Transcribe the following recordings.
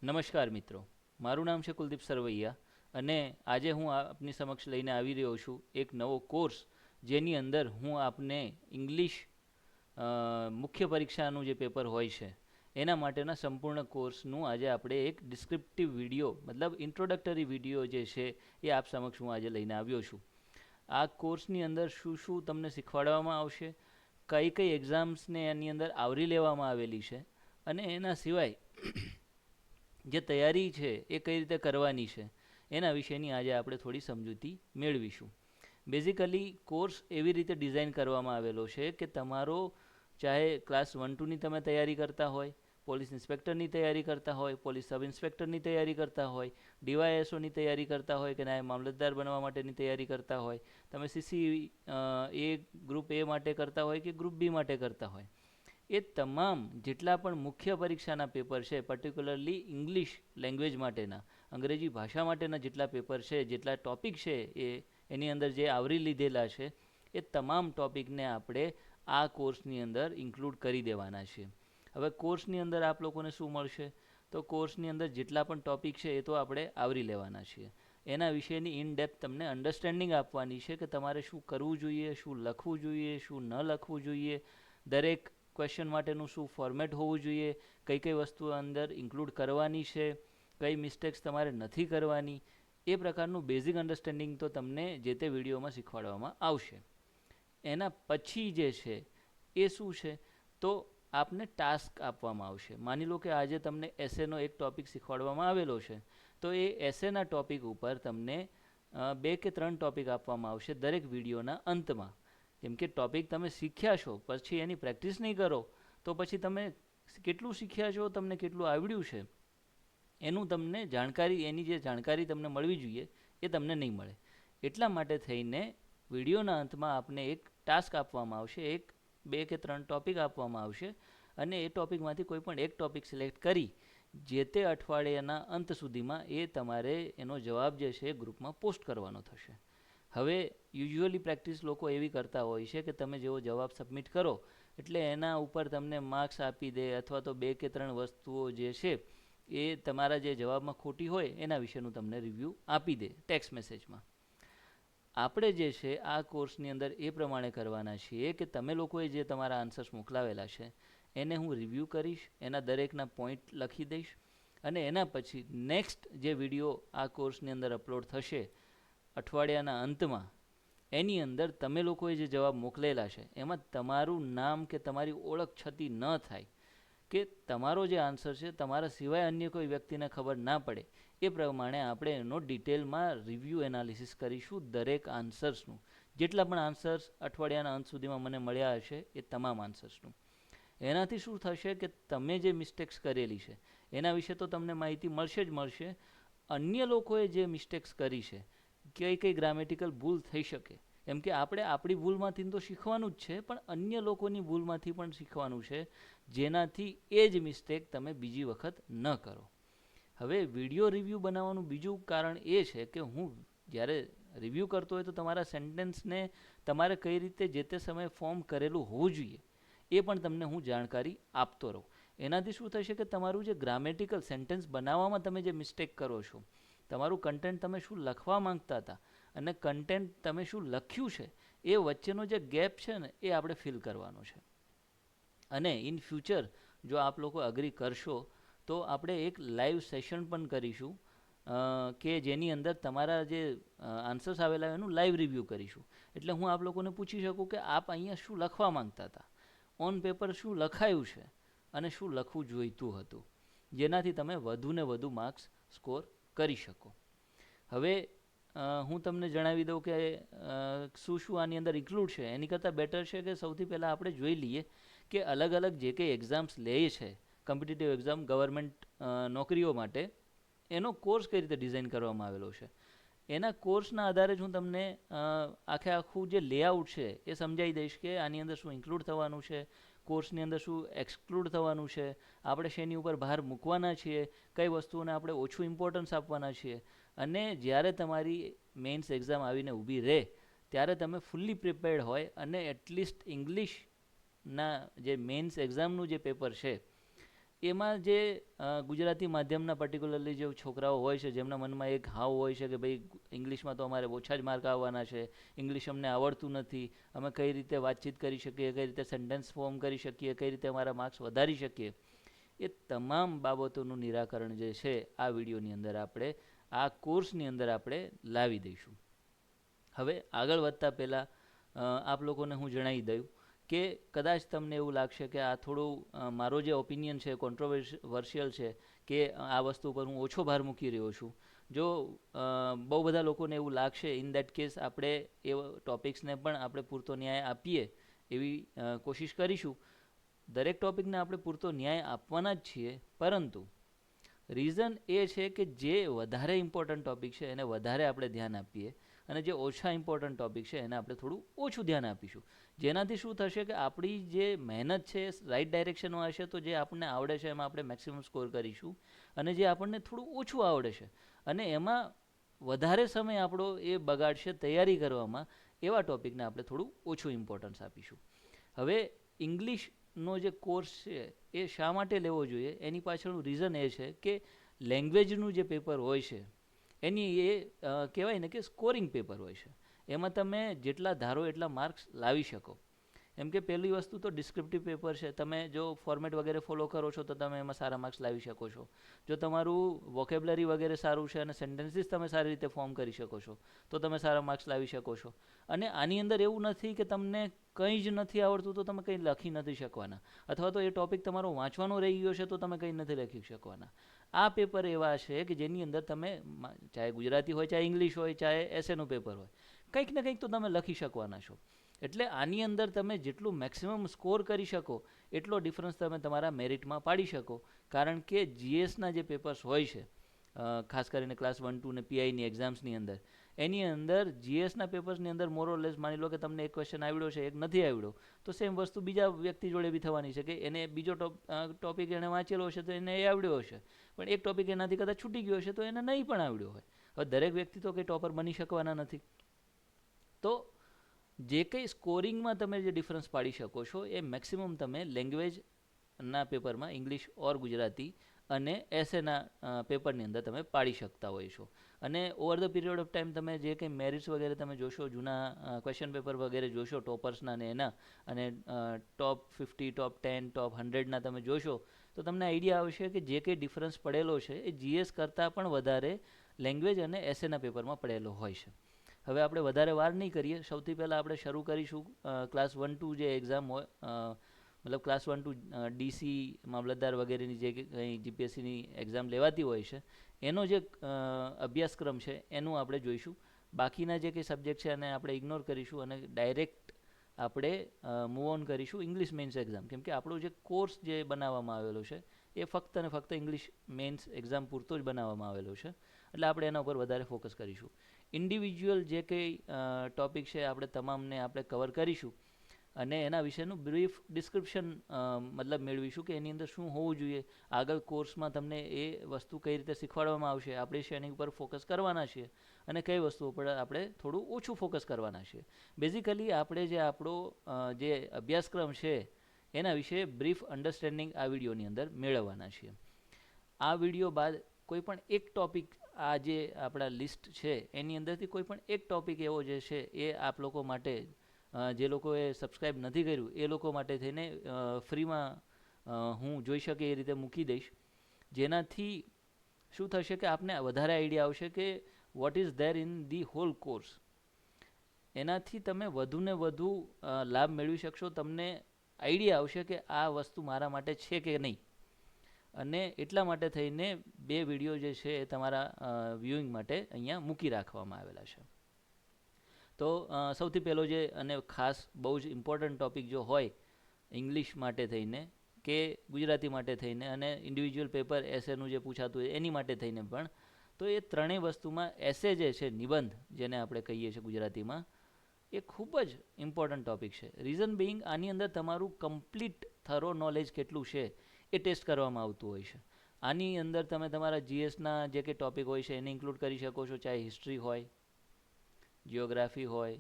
નમસ્કાર મિત્રો, મારું નામ છે કુલદીપ સરવૈયા અને આજે હું આપની સમક્ષ લઈને આવી રહ્યો છું એક નવો કોર્સ જેની અંદર હું આપને ઇંગ્લિશ મુખ્ય પરીક્ષાનું જે પેપર હોય છે એના માટેના સંપૂર્ણ કોર્સનું આજે આપણે એક ડિસ્ક્રિપ્ટિવ વિડીયો મતલબ ઇન્ટ્રોડક્ટરી વિડીયો જે છે એ આપ સમક્ષ હું આજે લઈને આવ્યો છું. આ કોર્સની અંદર શું શું તમને શીખવાડવામાં આવશે, કઈ કઈ એક્ઝામ્સને એની અંદર આવરી લેવામાં આવેલી છે અને એના સિવાય જે તૈયારી છે એ કઈ રીતે કરવાની છે એના વિશેની આજે આપણે થોડી સમજૂતી મેળવીશું. બેઝિકલી કોર્સ એવી રીતે ડિઝાઇન કરવામાં આવેલો છે કે તમારો ચાહે ક્લાસ 1-2ની તમે તૈયારી કરતા હોય, પોલીસ ઇન્સ્પેક્ટરની તૈયારી કરતા હોય, પોલીસ સબ ઇન્સ્પેક્ટરની તૈયારી કરતા હોય, ડીવાયએસઓની તૈયારી કરતા હોય કે નાયબ મામલતદાર બનવા માટેની તૈયારી કરતા હોય, તમે સીસી એ ગ્રુપ એ માટે કરતા હોય કે ગ્રુપ બી માટે કરતા હોય, એ તમામ જેટલા પણ મુખ્ય પરીક્ષાના પેપર છે, પર્ટિક્યુલરલી ઇંગ્લિશ લેંગ્વેજ માટેના, અંગ્રેજી ભાષા માટેના જેટલા પેપર છે, જેટલા ટોપિક છે એની અંદર જે આવરી લીધેલા છે એ તમામ ટોપિકને આપણે આ કોર્સની અંદર ઇન્ક્લુડ કરી દેવાના છે. હવે કોર્સની અંદર આપ લોકોને શું મળશે, તો કોર્સની અંદર જેટલા પણ ટોપિક છે એ તો આપણે આવરી લેવાના છીએ. એના વિશેની ઇન ડેપ્થ તમને અન્ડરસ્ટેન્ડિંગ આપવાની છે કે તમારે શું કરવું જોઈએ, શું લખવું જોઈએ, શું ન લખવું જોઈએ, દરેક ક્વેશ્ચન માટેનું શું ફોર્મેટ હોવું જોઈએ, કઈ કઈ વસ્તુઓ અંદર ઇન્ક્લુડ કરવાની છે, કઈ મિસ્ટેક્સ તમારે નથી કરવાની, એ પ્રકારનું બેઝિક અન્ડરસ્ટેન્ડિંગ તો તમને જે તે વિડીયોમાં શીખવાડવામાં આવશે. એના પછી જે છે એ શું છે, તો આપને ટાસ્ક આપવામાં આવશે. માની લો કે આજે તમને એસેનો એક ટોપિક શીખવાડવામાં આવેલો છે, તો એ એસેના ટોપિક ઉપર તમને 2 કે 3 ટોપિક આપવામાં આવશે દરેક વિડીયોના અંતમાં. કેમ કે ટોપિક તમે શીખ્યા છો પછી એની પ્રેક્ટિસ નહીં કરો તો પછી તમે કેટલું શીખ્યા છો, તમને કેટલું આવડ્યું છે એનું તમને જાણકારી, એની જે જાણકારી તમને મળવી જોઈએ એ તમને નહીં મળે. એટલા માટે થઈને વિડીયોના અંતમાં આપને એક ટાસ્ક આપવામાં આવશે, 2 કે 3 ટોપિક આપવામાં આવશે અને એ ટોપિકમાંથી કોઈ પણ એક ટોપિક સિલેક્ટ કરી જે તે અઠવાડિયાના અંત સુધીમાં એ તમારે એનો જવાબ જે છે એ ગ્રુપમાં પોસ્ટ કરવાનો થશે. હવે યુઝ્યુઅલી પ્રેક્ટિસ લોકો એવી કરતા હોય છે કે તમે જેવો જવાબ સબમિટ કરો એટલે એના ઉપર તમને માર્ક્સ આપી દે અથવા તો 2 કે 3 વસ્તુઓ જે છે એ તમારા જે જવાબમાં ખોટી હોય એના વિશેનું તમને રિવ્યૂ આપી દે ટેક્સ્ટ મેસેજમાં. આપણે જે છે આ કોર્સની અંદર એ પ્રમાણે કરવાના છીએ કે તમે લોકોએ જે તમારા આન્સર્સ મોકલાવેલા છે એને હું રિવ્યૂ કરીશ, એના દરેકના પોઈન્ટ લખી દઈશ અને એના પછી નેક્સ્ટ જે વિડીયો આ કોર્સની અંદર અપલોડ થશે અઠવાડિયાના અંતમાં, એની અંદર તમે લોકોએ જે જવાબ મોકલેલા છે એમાં તમારું નામ કે તમારી ઓળખ છતી ન થાય, કે તમારો જે આન્સર છે તમારા સિવાય અન્ય કોઈ વ્યક્તિને ખબર ના પડે એ પ્રમાણે આપણે એનો ડિટેલમાં રિવ્યૂ એનાલિસિસ કરીશું દરેક આન્સર્સનું. જેટલા પણ આન્સર્સ અઠવાડિયાના અંત સુધીમાં મને મળ્યા હશે એ તમામ આન્સર્સનું. એનાથી શું થશે કે તમે જે મિસ્ટેક્સ કરેલી છે એના વિશે તો તમને માહિતી મળશે જ મળશે, અન્ય લોકોએ જે મિસ્ટેક્સ કરી છે, કઈ કઈ ગ્રામેટિકલ ભૂલ થઈ શકે, કેમ કે આપણે આપણી ભૂલમાંથી તો શીખવાનું જ છે પણ અન્ય લોકોની ભૂલમાંથી પણ શીખવાનું છે, જેનાથી એ જ મિસ્ટેક તમે બીજી વખત ન કરો. હવે વિડીયો રિવ્યૂ બનાવવાનું બીજું કારણ એ છે કે હું જ્યારે રિવ્યૂ કરતો હોય તો તમારા સેન્ટેન્સને તમારે કઈ રીતે જે તે સમયે ફોર્મ કરેલું હોવું જોઈએ એ પણ તમને હું જાણકારી આપતો રહું. એનાથી શું થશે કે તમારું જે ગ્રામેટિકલ સેન્ટેન્સ બનાવવામાં તમે જે મિસ્ટેક કરો છો, તમારું કન્ટેન્ટ તમે શું લખવા માંગતા હતા અને કન્ટેન્ટ તમે શું લખ્યું છે એ વચ્ચેનો જે ગેપ છે ને એ આપણે ફિલ કરવાનો છે. અને ઇન ફ્યુચર જો આપ લોકો અગ્રી કરશો તો આપણે એક લાઈવ સેશન પણ કરીશું કે જેની અંદર તમારા જે આન્સર્સ આવેલા એનું લાઈવ રિવ્યૂ કરીશું. એટલે હું આપ લોકોને પૂછી શકું કે આપ અહીંયા શું લખવા માંગતા હતા, ઓન પેપર શું લખાયું છે અને શું લખવું જોઈતું હતું, જેનાથી તમે વધુને વધુ માર્ક્સ સ્કોર કરી શકો. હવે હું તમને જણાવી દઉં કે શું શું આની અંદર ઇન્ક્લુડ છે. એની કરતાં બેટર છે કે સૌથી પહેલાં આપણે જોઈ લઈએ કે અલગ અલગ જે કંઈ એક્ઝામ્સ લે છે, કોમ્પિટિટિવ એક્ઝામ ગવર્મેન્ટ નોકરીઓ માટે, એનો કોર્સ કઈ રીતે ડિઝાઇન કરવામાં આવેલો છે. એના કોર્સના આધારે જ હું તમને આખું જે લેઆઉટ છે એ સમજાવી દઈશ કે આની અંદર શું ઇન્ક્લુડ થવાનું છે, કોર્સની અંદર શું એક્સક્લુડ થવાનું છે, આપણે શેની ઉપર ભાર મૂકવાના છીએ, કઈ વસ્તુઓને આપણે ઓછું ઇમ્પોર્ટન્સ આપવાના છીએ, અને જ્યારે તમારી મેઇન્સ એક્ઝામ આવીને ઊભી રહે ત્યારે તમે ફૂલ્લી પ્રિપેર્ડ હોય અને એટલીસ્ટ ઇંગ્લિશના જે મેઇન્સ એક્ઝામનું જે પેપર છે એમાં જે ગુજરાતી માધ્યમના પર્ટિક્યુલરલી જે છોકરાઓ હોય છે જેમના મનમાં એક હાવ હોય છે કે ભાઈ ઇંગ્લિશમાં તો અમારે ઓછા જ માર્ક આવવાના છે, ઇંગ્લિશ અમને આવડતું નથી, અમે કઈ રીતે વાતચીત કરી શકીએ, કઈ રીતે સેન્ટેન્સ ફોર્મ કરી શકીએ, કઈ રીતે અમારા માર્ક્સ વધારી શકીએ, એ તમામ બાબતોનું નિરાકરણ જે છે આ વિડીયોની અંદર આપણે આ કોર્સની અંદર આપણે લાવી દઈશું. હવે આગળ વધતા પહેલાં આપ લોકોને હું જણાવી દઉં કે કદાચ તમને એવું લાગશે કે આ થોડું મારો જે ઓપિનિયન છે કોન્ટ્રોવર્શિયલ છે કે આ વસ્તુ પર હું ઓછો ભાર મૂકી રહ્યો છું. જો બહુ બધા લોકોને એવું લાગશે, ઇન દેટ કેસ આપણે એ ટોપિક્સને પણ આપણે પૂરતો ન્યાય આપીએ એવી કોશિશ કરીશું. દરેક ટોપિકને આપણે પૂરતો ન્યાય આપવાના જ છીએ, પરંતુ રીઝન એ છે કે જે વધારે ઇમ્પોર્ટન્ટ ટોપિક છે એને વધારે આપણે ધ્યાન આપીએ અને જે ઓછા ઇમ્પોર્ટન્ટ ટોપિક છે એને આપણે થોડું ઓછું ધ્યાન આપીશું. જેનાથી શું થશે કે આપણી જે મહેનત છે રાઈટ ડાયરેક્શનમાં હશે, તો જે આપણને આવડે છે એમાં આપણે મેક્સિમમ સ્કોર કરીશું, અને જે આપણને થોડું ઓછું આવડે છે અને એમાં વધારે સમય આપણો એ બગાડશે તૈયારી કરવામાં, એવા ટોપિકને આપણે થોડું ઓછું ઇમ્પોર્ટન્સ આપીશું. હવે ઇંગ્લિશનો જે કોર્સ છે એ શા માટે લેવો જોઈએ, એની પાછળનું રીઝન એ છે કે લેંગ્વેજનું જે પેપર હોય છે એની એ કહેવાય ને કે સ્કોરિંગ પેપર હોય છે. એમાં તમે જેટલા ધારો એટલા માર્ક્સ લાવી શકો. એમ કે પહેલી વસ્તુ તો ડિસ્ક્રિપ્ટિવ પેપર છે. તમે જો ફોર્મેટ વગેરે ફોલો કરો છો તો તમે એમાં સારા માર્ક્સ લાવી શકો છો. જો તમારું વોકેબ્લરી વગેરે સારું છે અને સેન્ટેન્સીસ તમે સારી રીતે ફોર્મ કરી શકો છો તો તમે સારા માર્ક્સ લાવી શકો છો. અને આની અંદર એવું નથી કે તમને કંઈ જ નથી આવડતું તો તમે કંઈ લખી નથી શકવાના, અથવા તો એ ટોપિક તમારો વાંચવાનો રહી ગયો છે તો તમે કંઈ નથી લખી શકવાના. આ પેપર એવા છે કે જેની અંદર તમે ચાહે ગુજરાતી હોય, ચાહે ઇંગ્લિશ હોય, ચાહે એસેનું પેપર હોય, કંઈક ને કંઈક તો તમે લખી શકવાના છો. એટલે આની અંદર તમે જેટલું મેક્સિમમ સ્કોર કરી શકો એટલો ડિફરન્સ તમે તમારા મેરિટમાં પાડી શકો. કારણ કે જીએસના જે પેપર્સ હોય છે, ખાસ કરીને ક્લાસ 1, 2 ને પીઆઈની એક્ઝામ્સની અંદર, એની અંદર જીએસના પેપર્સની અંદર મોરલેસ માની લો કે તમને એક ક્વેશ્ચન આવડ્યો છે, એક નથી આવડ્યો, તો સેમ વસ્તુ બીજા વ્યક્તિ જોડે બી થવાની છે કે એને બીજો ટોપિક એને વાંચેલો હશે તો એને એ આવડ્યો હશે, પણ એક ટોપિક એનાથી કદાચ છૂટી ગયો હશે તો એને નહીં પણ આવડ્યો હોય. હવે દરેક વ્યક્તિ તો કંઈ ટોપર બની શકવાના નથી. તો જે કંઈ સ્કોરિંગમાં તમે જે ડિફરન્સ પાડી શકો છો એ મેક્સિમમ તમે લેંગ્વેજના પેપરમાં ઇંગ્લિશ ઓર ગુજરાતી અને એસેના પેપરની અંદર તમે પાડી શકતા હોય છો. અને over the period of time તમે જે કંઈ મેરિટ્સ વગેરે તમે જોશો, જૂના ક્વેશ્ચન પેપર વગેરે જોશો ટોપર્સના ને એના, અને ટોપ 50, ટોપ 10, ટોપ 100ના તમે જોશો તો તમને આઈડિયા આવશે કે જે કંઈ ડિફરન્સ પડેલો છે એ જીએસ કરતાં પણ વધારે લેંગ્વેજ અને એસેના પેપરમાં પડેલો હોય છે. હવે આપણે વધારે વાર નહીં કરીએ. સૌથી પહેલાં આપણે શરૂ કરીશું ક્લાસ 1, 2 જે એક્ઝામ હોય, મતલબ ક્લાસ 1, 2 ડીસી મામલતદાર વગેરેની જે કંઈ જીપીએસસીની એક્ઝામ લેવાતી હોય છે એનો જે અભ્યાસક્રમ છે એનું આપણે જોઈશું. બાકીના જે કંઈ સબ્જેક્ટ છે એને આપણે ઇગ્નોર કરીશું અને ડાયરેક્ટ આપણે મૂવ ઓન કરીશું ઇંગ્લિશ મેન્સ એક્ઝામ. કેમ કે આપણો જે કોર્સ જે બનાવવામાં આવેલો છે એ ફક્ત અને ફક્ત ઇંગ્લિશ મેન્સ એક્ઝામ પૂરતો જ બનાવવામાં આવેલો છે, એટલે આપણે એના ઉપર વધારે ફોકસ કરીશું. ઇન્ડિવિજ્યુઅલ જે કંઈ ટોપિક છે આપણે તમામને આપણે કવર કરીશું અને એના વિશેનું બ્રીફ ડિસ્ક્રિપ્શન મતલબ મેળવીશું કે એની અંદર શું હોવું જોઈએ, આગળ કોર્સમાં તમને એ વસ્તુ કઈ રીતે શીખવાડવામાં આવશે, આપણે શેની ઉપર ફોકસ કરવાના છીએ અને કઈ વસ્તુઓ પર આપણે થોડું ઓછું ફોકસ કરવાના છીએ. બેઝિકલી આપણે જે આપણો જે અભ્યાસક્રમ છે એના વિશે બ્રીફ અન્ડરસ્ટેન્ડિંગ આ વિડીયોની અંદર મેળવવાના છીએ. આ વિડીયો બાદ કોઈ પણ એક ટોપિક, આ જે આપણા લિસ્ટ છે એની અંદરથી કોઈ પણ એક ટોપિક એવો જે છે એ આપ લોકો માટે, જે લોકોએ સબસ્ક્રાઈબ નથી કર્યું એ લોકો માટે થઈને ફ્રીમાં હું જોઈ શકે એ રીતે મૂકી દઈશ. જેનાથી શું થશે કે આપને વધારે આઈડિયા આવશે કે what is there in the hall course. એનાથી તમે વધુને વધુ લાભ મેળવી શકશો. તમને આઈડિયા આવશે કે આ વસ્તુ મારા માટે છે કે નહીં. અને એટલા માટે થઈને 2 વિડીયો જે છે એ તમારા વ્યૂઇંગ માટે અહીંયા મૂકી રાખવામાં આવેલા છે. તો સૌથી પહેલો જે અને ખાસ બહુ જ ઇમ્પોર્ટન્ટ ટોપિક જો હોય ઇંગ્લિશ માટે થઈને કે ગુજરાતી માટે થઈને અને ઇન્ડિવિજ્યુઅલ પેપર એસેનું જે પૂછાતું હોય એની માટે થઈને પણ, તો એ ત્રણેય વસ્તુમાં એસે જે છે, નિબંધ જેને આપણે કહીએ છીએ ગુજરાતીમાં, એ ખૂબ જ ઇમ્પોર્ટન્ટ ટોપિક છે. રીઝન બિંગ આની અંદર તમારું કમ્પ્લીટ થરો નોલેજ કેટલું છે એ ટેસ્ટ કરવામાં આવતું હોય છે. આની અંદર તમે તમારા જીએસના જે કંઈ ટોપિક હોય છે એને ઇન્ક્લુડ કરી શકો છો, ચાહે હિસ્ટ્રી હોય, જિયોગ્રાફી હોય,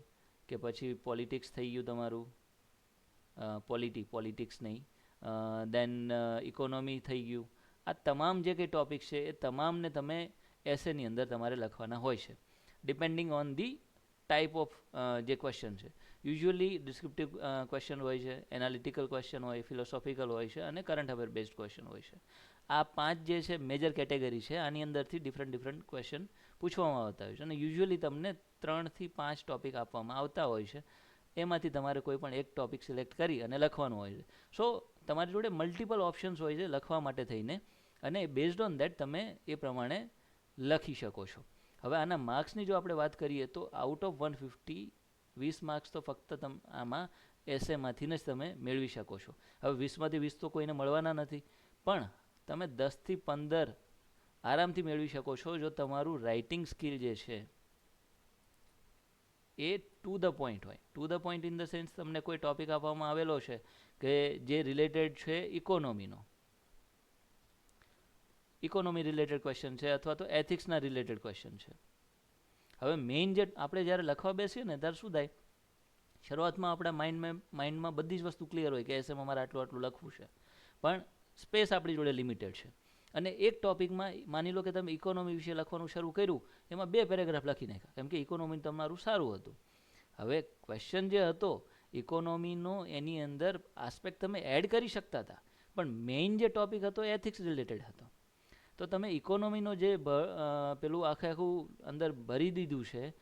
કે પછી પોલિટિક્સ થઈ ગયું તમારું, પોલિટિક્સ નહીં, દેન ઇકોનોમી થઈ ગયું. આ તમામ જે કંઈ ટોપિક છે એ તમામને તમે એસેની અંદર તમારે લખવાના હોય છે, depending on the type of જે ક્વેશ્ચન છે. યુઝ્યુઅલી ડિસ્ક્રિપ્ટિવ ક્વેશ્ચન હોય છે, એનાલિટિકલ ક્વેશ્ચન હોય, ફિલોસોફિકલ હોય છે અને કરંટ અફેર બેઝડ ક્વેશ્ચન હોય છે. આ 5 જે છે મેજર કેટેગરી છે. આની અંદરથી ડિફરન્ટ ક્વેશ્ચન પૂછવામાં આવતા હોય છે અને યુઝ્યુઅલી તમને 3 થી 5 ટોપિક આપવામાં આવતા હોય છે. એમાંથી તમારે કોઈ પણ એક ટોપિક સિલેક્ટ કરી અને લખવાનું હોય છે. સો તમારી જોડે મલ્ટિપલ ઓપ્શન્સ હોય છે લખવા માટે થઈને, અને બેઝડ ઓન દેટ તમે એ પ્રમાણે લખી શકો છો. હવે આના માર્ક્સની જો આપણે વાત કરીએ તો આઉટ ઓફ 150 20 માર્ક્સ તો ફક્ત આમાં એસેમાંથી જ તમે મેળવી શકો છો. હવે 20માંથી 20 તો કોઈને મળવાના નથી, પણ તમે 10 થી 15 આરામથી મેળવી શકો છો જો તમારું રાઇટિંગ સ્કિલ જે છે એ ટુ ધ પોઈન્ટ હોય. To the point in the sense તમને કોઈ ટોપિક આપવામાં આવેલો છે કે જે રિલેટેડ છે ઇકોનોમી રિલેટેડ ક્વેશ્ચન છે અથવા તો એથિક્સના રિલેટેડ ક્વેશ્ચન છે. હવે મેઇન જે આપણે જ્યારે લખવા બેસીએ ને ત્યારે શું થાય, શરૂઆતમાં આપણા માઇન્ડમાં બધી જ વસ્તુ ક્લિયર હોય કે એસેમાં મારે આટલું લખવું છે, પણ સ્પેસ આપણી જોડે લિમિટેડ છે. અને એક ટોપિકમાં માની લો કે તમે ઇકોનોમી વિશે લખવાનું શરૂ કર્યું, એમાં 2 પેરેગ્રાફ લખી નાખ્યા કેમ કે ઇકોનોમી તમારું સારું હતું. હવે ક્વેશ્ચન જે હતો ઇકોનોમીનો, એની અંદર આસ્પેક્ટ તમે એડ કરી શકતા હતા, પણ મેઇન જે ટોપિક હતો એ એથિક્સ રિલેટેડ હતો. તો તમે ઇકોનોમીનો જે પેલું આખું અંદર ભરી દીધું છે,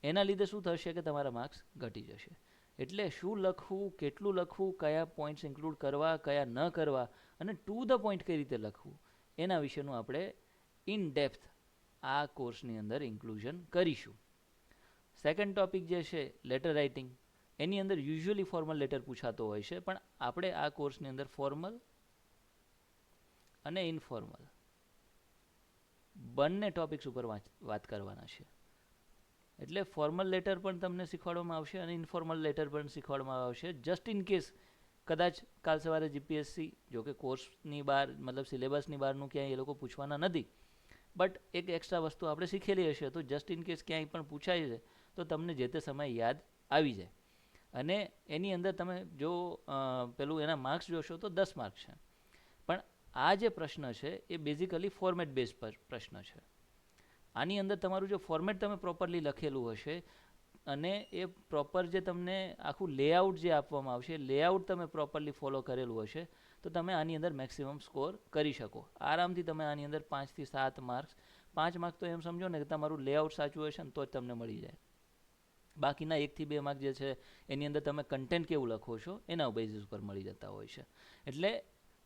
એના લીધે શું થશે કે તમારા માર્ક્સ ઘટી જશે. એટલે શું લખવું, કેટલું લખવું, કયા પોઈન્ટ્સ ઇન્ક્લુડ કરવા, કયા ન કરવા, અને ટુ ધ પોઈન્ટ કઈ રીતે લખવું, એના વિશેનું આપણે ઇન ડેપ્થ આ કોર્સની અંદર ઇન્ક્લુઝન કરીશું. સેકન્ડ ટોપિક જે છે લેટર રાઇટિંગ, એની અંદર યુઝ્યુઅલી ફોર્મલ લેટર પૂછાતો હોય છે, પણ આપણે આ કોર્સની અંદર ફોર્મલ અને ઇનફોર્મલ બંને ટોપિક્સ ઉપર વાત કરવાના છે. એટલે ફોર્મલ લેટર પણ તમને શીખવાડવામાં આવશે અને ઇન્ફોર્મલ લેટર પણ શીખવાડવામાં આવશે. જસ્ટ ઇન કેસ કદાચ કાલ સવારે જીપીએસસી, જો કે કોર્સની બહાર મતલબ સિલેબસની બહારનું ક્યાંય એ લોકો પૂછવાના નથી, બટ એક એક્સ્ટ્રા વસ્તુ આપણે શીખેલી હશે તો જસ્ટ ઇન કેસ ક્યાંય પણ પૂછાય છે તો તમને જે તે સમય યાદ આવી જાય. અને એની અંદર તમે જો પેલું એના માર્ક્સ જોશો તો 10 માર્ક્સ છે. પણ આ જે પ્રશ્ન છે એ બેઝિકલી ફોર્મેટ બેઝ પર પ્રશ્ન છે. આની અંદર તમારું જો ફોર્મેટ તમે પ્રોપરલી લખેલું હશે અને એ પ્રોપર જે તમને આખું લેઆઉટ જે આપવામાં આવશે, લેઆઉટ તમે પ્રોપરલી ફોલો કરેલું હશે તો તમે આની અંદર મેક્સિમમ સ્કોર કરી શકો. આરામથી તમે આની અંદર 5 થી 7 માર્ક્સ, 5 માર્ક્સ તો એમ સમજો ને કે તમારું લેઆઉટ સાચું હશે ને તો જ તમને મળી જાય. બાકીના 1 થી 2 માર્ક જે છે એની અંદર તમે કન્ટેન્ટ કેવું લખો છો એના બેઝિસ ઉપર મળી જતા હોય છે. એટલે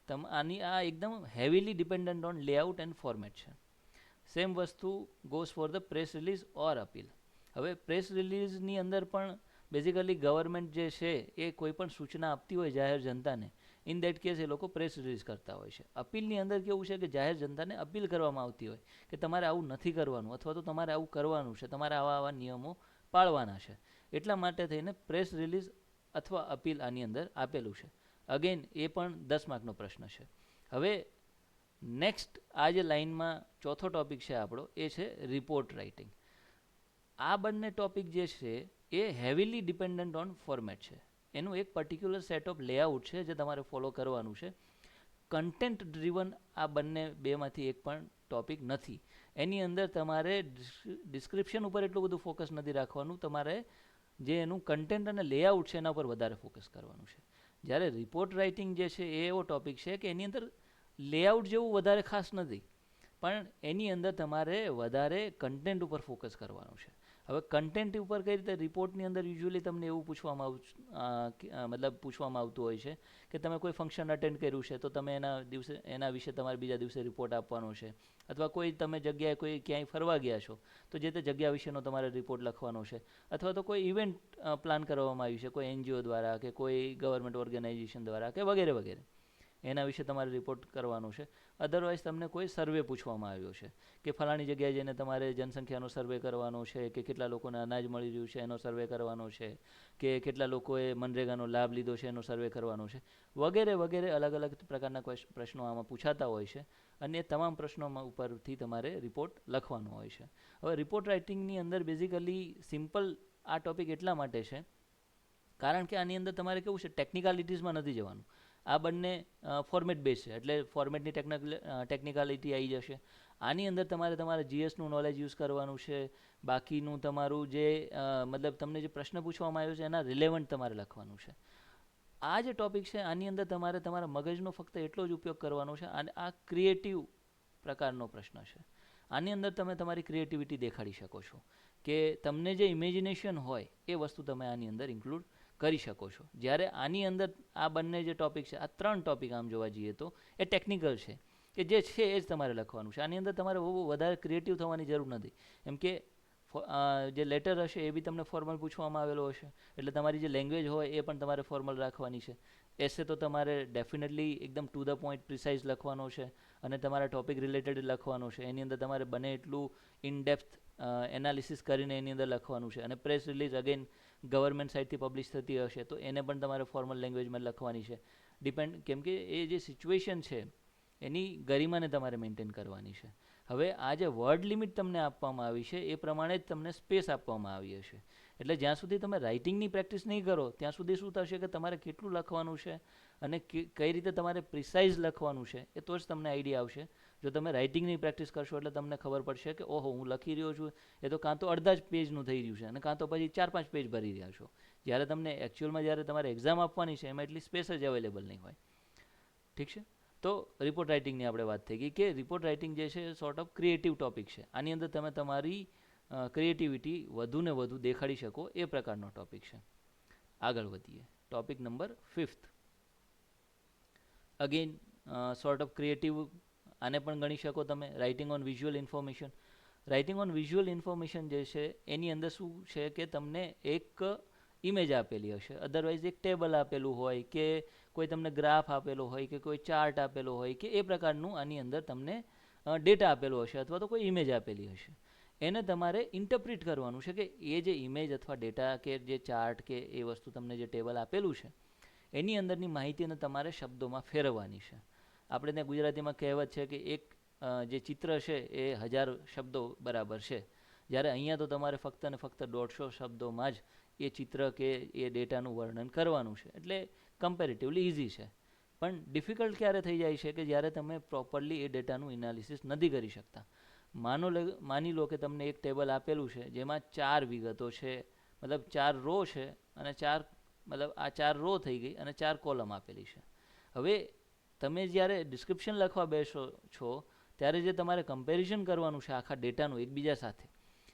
આની આ એકદમ heavily dependent on layout and format છે. સેમ વસ્તુ goes for the press release or appeal. હવે પ્રેસ રિલીઝની અંદર પણ બેઝિકલી ગવર્મેન્ટ જે છે એ કોઈ પણ સૂચના આપતી હોય જાહેર જનતાને, ઇન દેટ કેસ એ લોકો પ્રેસ રિલીઝ કરતા હોય છે. અપીલની અંદર કેવું છે કે જાહેર જનતાને અપીલ કરવામાં આવતી હોય કે તમારે આવું નથી કરવાનું અથવા તો તમારે આવું કરવાનું છે, તમારે આવા નિયમો પાળવાના છે. એટલા માટે થઈને પ્રેસ રિલીઝ અથવા અપીલ આની અંદર આપેલું છે. અગેન એ પણ 10 માર્કનો પ્રશ્ન છે. હવે નેક્સ્ટ આ જે લાઇનમાં ચોથો ટોપિક છે આપણો એ છે રિપોર્ટ રાઇટિંગ. આ બંને ટોપિક જે છે એ હેવીલી ડિપેન્ડન્ટ ઓન ફોર્મેટ છે. એનું એક પર્ટિક્યુલર સેટ ઓફ લેઆઉટ છે જે તમારે ફોલો કરવાનું છે. કન્ટેન્ટ ડ્રીવન આ બંને બેમાંથી એક પણ ટોપિક નથી. એની અંદર તમારે ડિસ્ક્રિપ્શન ઉપર એટલું બધું ફોકસ નથી રાખવાનું, તમારે જે એનું કન્ટેન્ટ અને લેઆઉટ છે એના ઉપર વધારે ફોકસ કરવાનું છે. જ્યારે રિપોર્ટ રાઇટિંગ જે છે એ એવો ટોપિક છે કે એની અંદર લેઆઉટ જેવું વધારે ખાસ નથી, પણ એની અંદર તમારે વધારે કન્ટેન્ટ ઉપર ફોકસ કરવાનું છે. હવે કન્ટેન્ટ ઉપર કઈ રીતે, રિપોર્ટની અંદર યુઝ્યુઅલી તમને એવું પૂછવામાં આવતું હોય છે કે તમે કોઈ ફંક્શન અટેન્ડ કર્યું છે તો તમે એના વિશે તમારે બીજા દિવસે રિપોર્ટ આપવાનો છે, અથવા કોઈ તમે જગ્યાએ કોઈ ક્યાંય ફરવા ગયા છો તો જે તે જગ્યા વિશેનો તમારે રિપોર્ટ લખવાનો છે, અથવા તો કોઈ ઇવેન્ટ પ્લાન કરવામાં આવ્યું છે કોઈ એનજીઓ દ્વારા કે કોઈ ગવર્મેન્ટ ઓર્ગેનાઇઝેશન દ્વારા કે વગેરે વગેરે, એના વિશે તમારે રિપોર્ટ કરવાનો છે. અધરવાઇઝ તમને કોઈ સર્વે પૂછવામાં આવ્યો છે કે ફલાણી જગ્યાએ જઈને તમારે જનસંખ્યાનો સર્વે કરવાનો છે, કે કેટલા લોકોને અનાજ મળી રહ્યું છે એનો સર્વે કરવાનો છે, કે કેટલા લોકોએ મનરેગાનો લાભ લીધો છે એનો સર્વે કરવાનો છે, વગેરે વગેરે અલગ અલગ પ્રકારના પ્રશ્નો આમાં પૂછાતા હોય છે અને એ તમામ પ્રશ્નોમાં ઉપરથી તમારે રિપોર્ટ લખવાનો હોય છે. હવે રિપોર્ટ રાઇટિંગની અંદર બેઝિકલી સિમ્પલ આ ટોપિક એટલા માટે છે કારણ કે આની અંદર તમારે કેવું છે ટેકનિકાલિટીઝમાં નથી જવાનું. આ બંને ફોર્મેટ બેઝ છે, એટલે ફોર્મેટની ટેકનિકાલિટી આવી જશે. આની અંદર તમારે તમારા જીએસનું નોલેજ યુઝ કરવાનું છે. બાકીનું તમારું જે મતલબ તમને જે પ્રશ્ન પૂછવામાં આવ્યો છે એના રિલેવન્ટ તમારે લખવાનું છે. આ જે ટોપિક છે આની અંદર તમારે તમારા મગજનો ફક્ત એટલો જ ઉપયોગ કરવાનો છે. અને આ ક્રિએટિવ પ્રકારનો પ્રશ્ન છે. આની અંદર તમે તમારી ક્રિએટિવિટી દેખાડી શકો છો કે તમને જે ઇમેજિનેશન હોય એ વસ્તુ તમે આની અંદર ઇન્ક્લુડ કરી શકો છો. જ્યારે આની અંદર આ બંને જે ટોપિક છે, આ 3 ટોપિક આમ જોવા જઈએ તો એ ટેકનિકલ છે કે જે છે એ જ તમારે લખવાનું છે. આની અંદર તમારે બહુ વધારે ક્રિએટિવ થવાની જરૂર નથી. એમ કે જે લેટર હશે એ બી તમને ફોર્મલ પૂછવામાં આવેલો હશે, એટલે તમારી જે લેંગ્વેજ હોય એ પણ તમારે ફોર્મલ રાખવાની છે. એસે તો તમારે ડેફિનેટલી એકદમ ટુ ધ પોઈન્ટ પ્રિસાઇઝ લખવાનો છે અને તમારા ટોપિક રિલેટેડ લખવાનો છે. એની અંદર તમારે બને એટલું ઇન ડેપ્થ એનાલિસિસ કરીને એની અંદર લખવાનું છે. અને પ્રેસ રિલીઝ અગેન ગવર્મેન્ટ સાઇડથી પબ્લિશ થતી હશે તો એને પણ તમારે ફોર્મલ લેંગ્વેજમાં લખવાની છે. ડિપેન્ડ, કેમ કે એ જે સિચ્યુએશન છે એની ગરિમાને તમારે મેન્ટેન કરવાની છે. હવે આ જે વર્ડ લિમિટ તમને આપવામાં આવી છે એ પ્રમાણે જ તમને સ્પેસ આપવામાં આવી હશે. એટલે જ્યાં સુધી તમે રાઇટિંગની પ્રેક્ટિસ નહીં કરો ત્યાં સુધી શું થશે કે તમારે કેટલું લખવાનું છે અને કઈ રીતે તમારે પ્રિસાઇઝ લખવાનું છે એ તો જ તમને આઈડિયા આવશે. જો તમે રાઇટિંગની પ્રેક્ટિસ કરશો એટલે તમને ખબર પડશે કે ઓહો, હું લખી રહ્યો છું એ તો કાં તો અડધા જ પેજનું થઈ રહ્યું છે અને કાં તો પછી 4-5 પેજ ભરી રહ્યા છો. જ્યારે તમને એકચ્યુઅલમાં જ્યારે તમારે એક્ઝામ આપવાની છે એમાં એટલી સ્પેસ જ અવેલેબલ નહીં હોય. ઠીક છે. તો રિપોર્ટ રાઇટિંગની આપણે વાત થઈ ગઈ કે રિપોર્ટ રાઇટિંગ જે છે સોર્ટ ઓફ ક્રિએટિવ ટોપિક છે. આની અંદર તમે તમારી ક્રિએટિવિટી વધુ ને વધુ દેખાડી શકો એ પ્રકારનો ટોપિક છે. આગળ વધીએ. Topic number 5th. Again sort of creative આને પણ ગણી શકો તમે. Writing on visual information. Writing on visual information જે છે એની અંદર શું છે કે તમને એક ઇમેજ આપેલી હશે, અદરવાઇઝ એક ટેબલ આપેલું હોય કે કોઈ તમને ગ્રાફ આપેલો હોય કે કોઈ ચાર્ટ આપેલો હોય કે એ પ્રકારનું આની અંદર તમને ડેટા આપેલો હશે અથવા તો કોઈ ઇમેજ આપેલી હશે. એને તમારે ઇન્ટરપ્રિટ કરવાનું છે કે એ જે ઇમેજ અથવા ડેટા કે જે ચાર્ટ કે એ વસ્તુ તમને જે ટેબલ આપેલું છે એની અંદરની માહિતીને તમારે શબ્દોમાં ફેરવવાની છે. આપણે ત્યાં ગુજરાતીમાં કહેવત છે કે એક જે ચિત્ર છે એ 1000 શબ્દો બરાબર છે, જ્યારે અહીંયા તો તમારે ફક્ત ને ફક્ત 150 શબ્દોમાં જ એ ચિત્ર કે એ ડેટાનું વર્ણન કરવાનું છે. એટલે કમ્પેરેટિવલી ઇઝી છે. પણ ડિફિકલ્ટ ક્યારે થઈ જાય છે કે જ્યારે તમે પ્રોપરલી એ ડેટાનું એનાલિસિસ નથી કરી શકતા. માની લો કે તમને એક ટેબલ આપેલું છે જેમાં 4 વિગતો છે, મતલબ 4 રો છે અને 4 મતલબ આ 4 રો થઈ ગઈ અને 4 કોલમ આપેલી છે. હવે તમે જ્યારે ડિસ્ક્રિપ્શન લખવા બેસો છો ત્યારે જે તમારે કમ્પેરિઝન કરવાનું છે આખા ડેટાનું એકબીજા સાથે,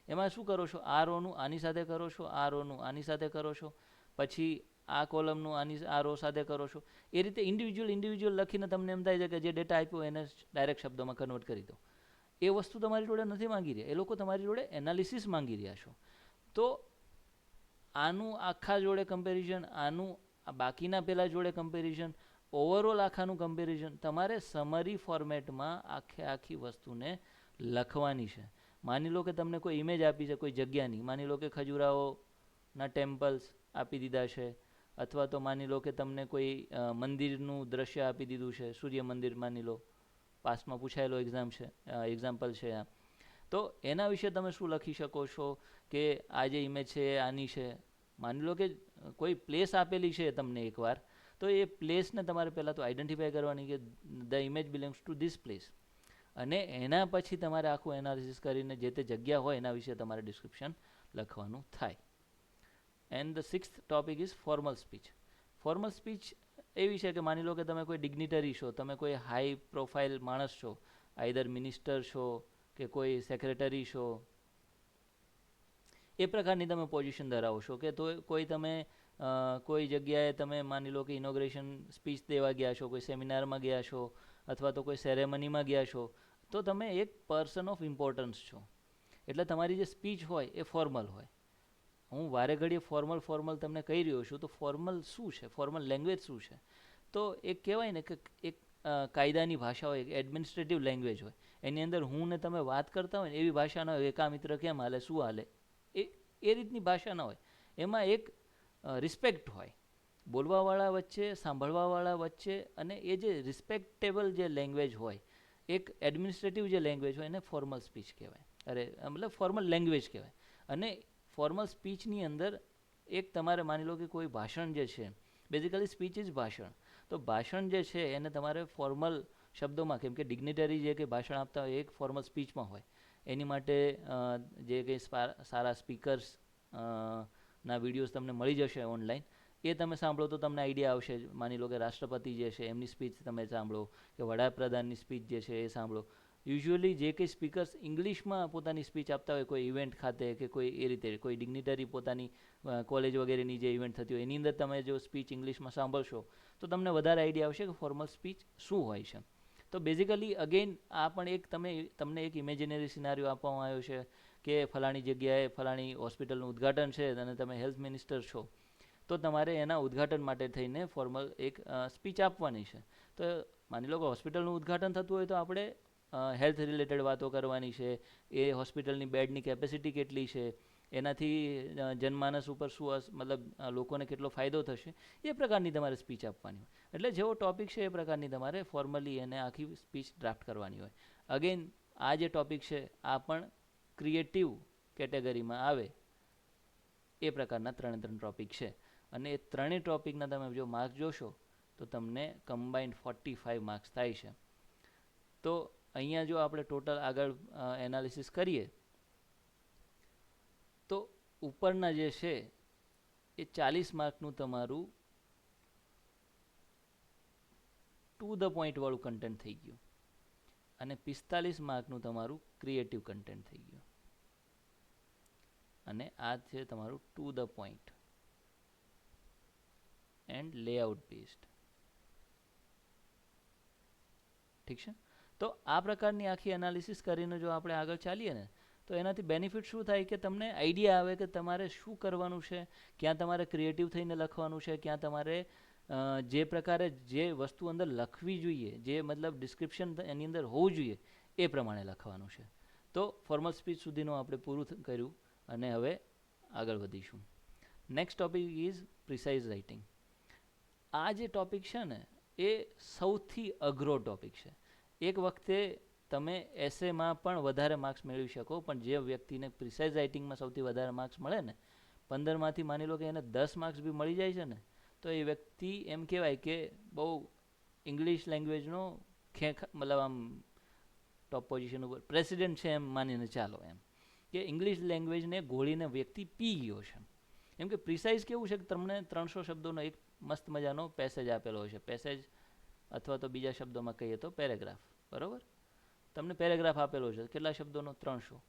એમાં શું કરો છો? આ રોનું આની સાથે કરો છો, આ રોનું આની સાથે કરો છો, પછી આ કોલમનું આ રો સાથે કરો છો. એ રીતે ઇન્ડિવિજ્યુઅલ લખીને તમને એમ થાય છે કે જે ડેટા આપ્યો એને ડાયરેક્ટ શબ્દોમાં કન્વર્ટ કરી દો. એ વસ્તુ તમારી જોડે નથી માંગી રહ્યા, એ લોકો તમારી જોડે એનાલિસિસ માંગી રહ્યા છો. તો આનું આખા જોડે કમ્પેરિઝન, આનું બાકીના પેલા જોડે કમ્પેરિઝન, ઓવરઓલ આખાનું કમ્પેરિઝન તમારે સમરી ફોર્મેટમાં આખી વસ્તુને લખવાની છે. માની લો કે તમને કોઈ ઇમેજ આપી છે કોઈ જગ્યાની, માની લો કે ખજુરાહોના ટેમ્પલ્સ આપી દીધા છે, અથવા તો માની લો કે તમને કોઈ મંદિરનું દ્રશ્ય આપી દીધું છે, સૂર્ય મંદિર માની લો, પાસમાં પૂછાયેલો એક્ઝામ્પલ છે આ. તો એના વિશે તમે શું લખી શકો છો કે આ જે ઇમેજ છે એ આની છે. માની લો કે કોઈ પ્લેસ આપેલી છે તમને એકવાર, તો એ પ્લેસને તમારે પહેલાં તો આઈડેન્ટિફાય કરવાની કે the image belongs to this place, અને એના પછી તમારે આખું એનાલિસિસ કરીને જે તે જગ્યા હોય એના વિશે તમારે ડિસ્ક્રિપ્શન લખવાનું થાય. And the 6th topic is formal speech. Formal speech એવી છે કે માની લો કે તમે કોઈ ડિગ્નિટરી છો, તમે કોઈ હાઈ પ્રોફાઇલ માણસ છો, આઈધર મિનિસ્ટર છો કે કોઈ સેક્રેટરી છો, એ પ્રકારની તમે પોઝિશન ધરાવો છો કે તો કોઈ તમે કોઈ જગ્યાએ તમે માની લો કે ઇનોગ્રેશન સ્પીચ દેવા ગયા છો, કોઈ સેમિનારમાં ગયા છો અથવા તો કોઈ સેરેમનીમાં ગયા છો, તો તમે એક પર્સન ઓફ ઇમ્પોર્ટન્સ છો. એટલે તમારી જે સ્પીચ હોય એ ફોર્મલ હોય. હું વારે ઘડીએ ફોર્મલ તમને કહી રહ્યો છું, તો ફોર્મલ શું છે, ફોર્મલ લેંગ્વેજ શું છે? તો એક કહેવાય ને કે એક કાયદાની ભાષા હોય, એડમિનિસ્ટ્રેટિવ લેંગ્વેજ હોય, એની અંદર હું ને તમે વાત કરતા હોય ને એવી ભાષા ના હોય. એકા મિત્ર કેમ હાલે, શું હાલે, એ રીતની ભાષા ના હોય. એમાં એક રિસ્પેક્ટ હોય બોલવાવાળા વચ્ચે, સાંભળવાવાળા વચ્ચે, અને એ જે રિસ્પેક્ટેબલ જે લેંગ્વેજ હોય, એક એડમિનિસ્ટ્રેટિવ જે લેંગ્વેજ હોય એને ફોર્મલ સ્પીચ કહેવાય, મતલબ ફોર્મલ લેંગ્વેજ કહેવાય. અને ફોર્મલ સ્પીચની અંદર એક તમારે માની લો કે કોઈ ભાષણ જે છે, બેઝિકલી સ્પીચ ઇઝ ભાષણ. તો ભાષણ જે છે એને તમારે ફોર્મલ શબ્દોમાં, કેમ કે ડિગ્નિટરી જે કે ભાષણ આપતા હોય એક ફોર્મલ સ્પીચમાં હોય, એની માટે જે કંઈ સારા સ્પીકર્સ ના વિડીયોઝ તમને મળી જશે ઓનલાઈન, એ તમે સાંભળો તો તમને આઈડિયા આવશે. માની લો કે રાષ્ટ્રપતિ જે છે એમની સ્પીચ તમે સાંભળો, કે વડાપ્રધાનની સ્પીચ જે છે એ સાંભળો. યુઝ્યુઅલી જે કંઈ સ્પીકર્સ ઇંગ્લિશમાં પોતાની સ્પીચ આપતા હોય કોઈ ઇવેન્ટ ખાતે કે કોઈ એ રીતે કોઈ ડિગ્નિટરી પોતાની કોલેજ વગેરેની જે ઇવેન્ટ થતી હોય એની અંદર તમે જો સ્પીચ ઇંગ્લિશમાં સાંભળશો તો તમને વધારે આઈડિયા આવશે કે ફોર્મલ સ્પીચ શું હોય છે. તો બેઝિકલી અગેન આ પણ એક તમને એક ઇમેજિનરી સિનારીઓ આપવામાં આવ્યો છે કે ફલાણી જગ્યાએ ફલાણી હોસ્પિટલનું ઉદ્ઘાટન છે અને તમે હેલ્થ મિનિસ્ટર છો, તો તમારે એના ઉદ્ઘાટન માટે થઈને ફોર્મલ એક સ્પીચ આપવાની છે. તો માની લો કે હોસ્પિટલનું ઉદ્ઘાટન થતું હોય તો આપણે હેલ્થ રિલેટેડ વાતો કરવાની છે, એ હોસ્પિટલની બેડની કેપેસિટી કેટલી છે, એનાથી જનમાનસ ઉપર શું મતલબ લોકોને કેટલો ફાયદો થશે, એ પ્રકારની તમારે સ્પીચ આપવાની હોય. એટલે જેવો ટોપિક છે એ પ્રકારની તમારે ફોર્મલી એને આખી સ્પીચ ડ્રાફ્ટ કરવાની હોય. અગેન આ જે ટોપિક છે આ પણ ક્રિએટિવ કેટેગરીમાં આવે એ પ્રકારના 3 ટોપિક છે. અને એ ત્રણેય ટોપિકના તમે જો માર્ક્સ જોશો તો તમને કમ્બાઇન્ડ 45 માર્ક્સ થાય છે. તો અહીંયા જો આપણે ટોટલ આગળ એનાલિસિસ કરીએ તો ઉપરના જે છે એ 40 માર્કનું તમારું ટુ ધ પોઈન્ટ વાળું કન્ટેન્ટ થઈ ગયું, અને 45 માર્કનું તમારું ક્રિએટિવ કન્ટેન્ટ થઈ ગયું, અને આ છે તમારું to the point and layout based. ઠીક છે. તો આ પ્રકારની આખી એનાલિસિસ કરીને જો આપણે આગળ ચાલીએ ને તો એનાથી બેનિફિટ શું થાય કે તમને આઈડિયા આવે કે તમારે શું કરવાનું છે, ક્યાં તમારે ક્રિએટિવ થઈને લખવાનું છે, ક્યાં તમારે જે પ્રકારે જે વસ્તુ અંદર લખવી જોઈએ, જે મતલબ ડિસ્ક્રિપ્શન એની અંદર હોવું જોઈએ એ પ્રમાણે લખવાનું છે. તો ફોર્મલ સ્પીચ સુધીનું આપણે પૂરું કર્યું અને હવે આગળ વધીશું. Next topic is precise writing. આ જે ટોપિક છે ને એ સૌથી અઘરો ટોપિક છે. એક વખતે તમે એસેમાં પણ વધારે માર્ક્સ મેળવી શકો, પણ જે વ્યક્તિને પ્રિસાઇઝ રાઇટિંગમાં સૌથી વધારે માર્ક્સ મળે ને, 15માંથી માની લો કે એને 10 માર્ક્સ બી મળી જાય છે ને, તો એ વ્યક્તિ એમ કહેવાય કે બહુ ઇંગ્લિશ લેંગ્વેજનો મતલબ આમ ટોપ પોઝિશન ઉપર પ્રેસિડેન્ટ છે એમ માનીને ચાલો, એમ કે ઇંગ્લિશ લેંગ્વેજને ગોળીને વ્યક્તિ પી ગયો છે. એમ કે પ્રિસાઇઝ કેવું છે કે તમને 300 શબ્દોનો એક મસ્ત મજાનો પેસેજ આપેલો હોય છે. પેસેજ અથવા તો બીજા શબ્દોમાં કહીએ તો પેરેગ્રાફ, બરાબર? તમને પેરેગ્રાફ આપેલો છે, કેટલા શબ્દોનો? 300.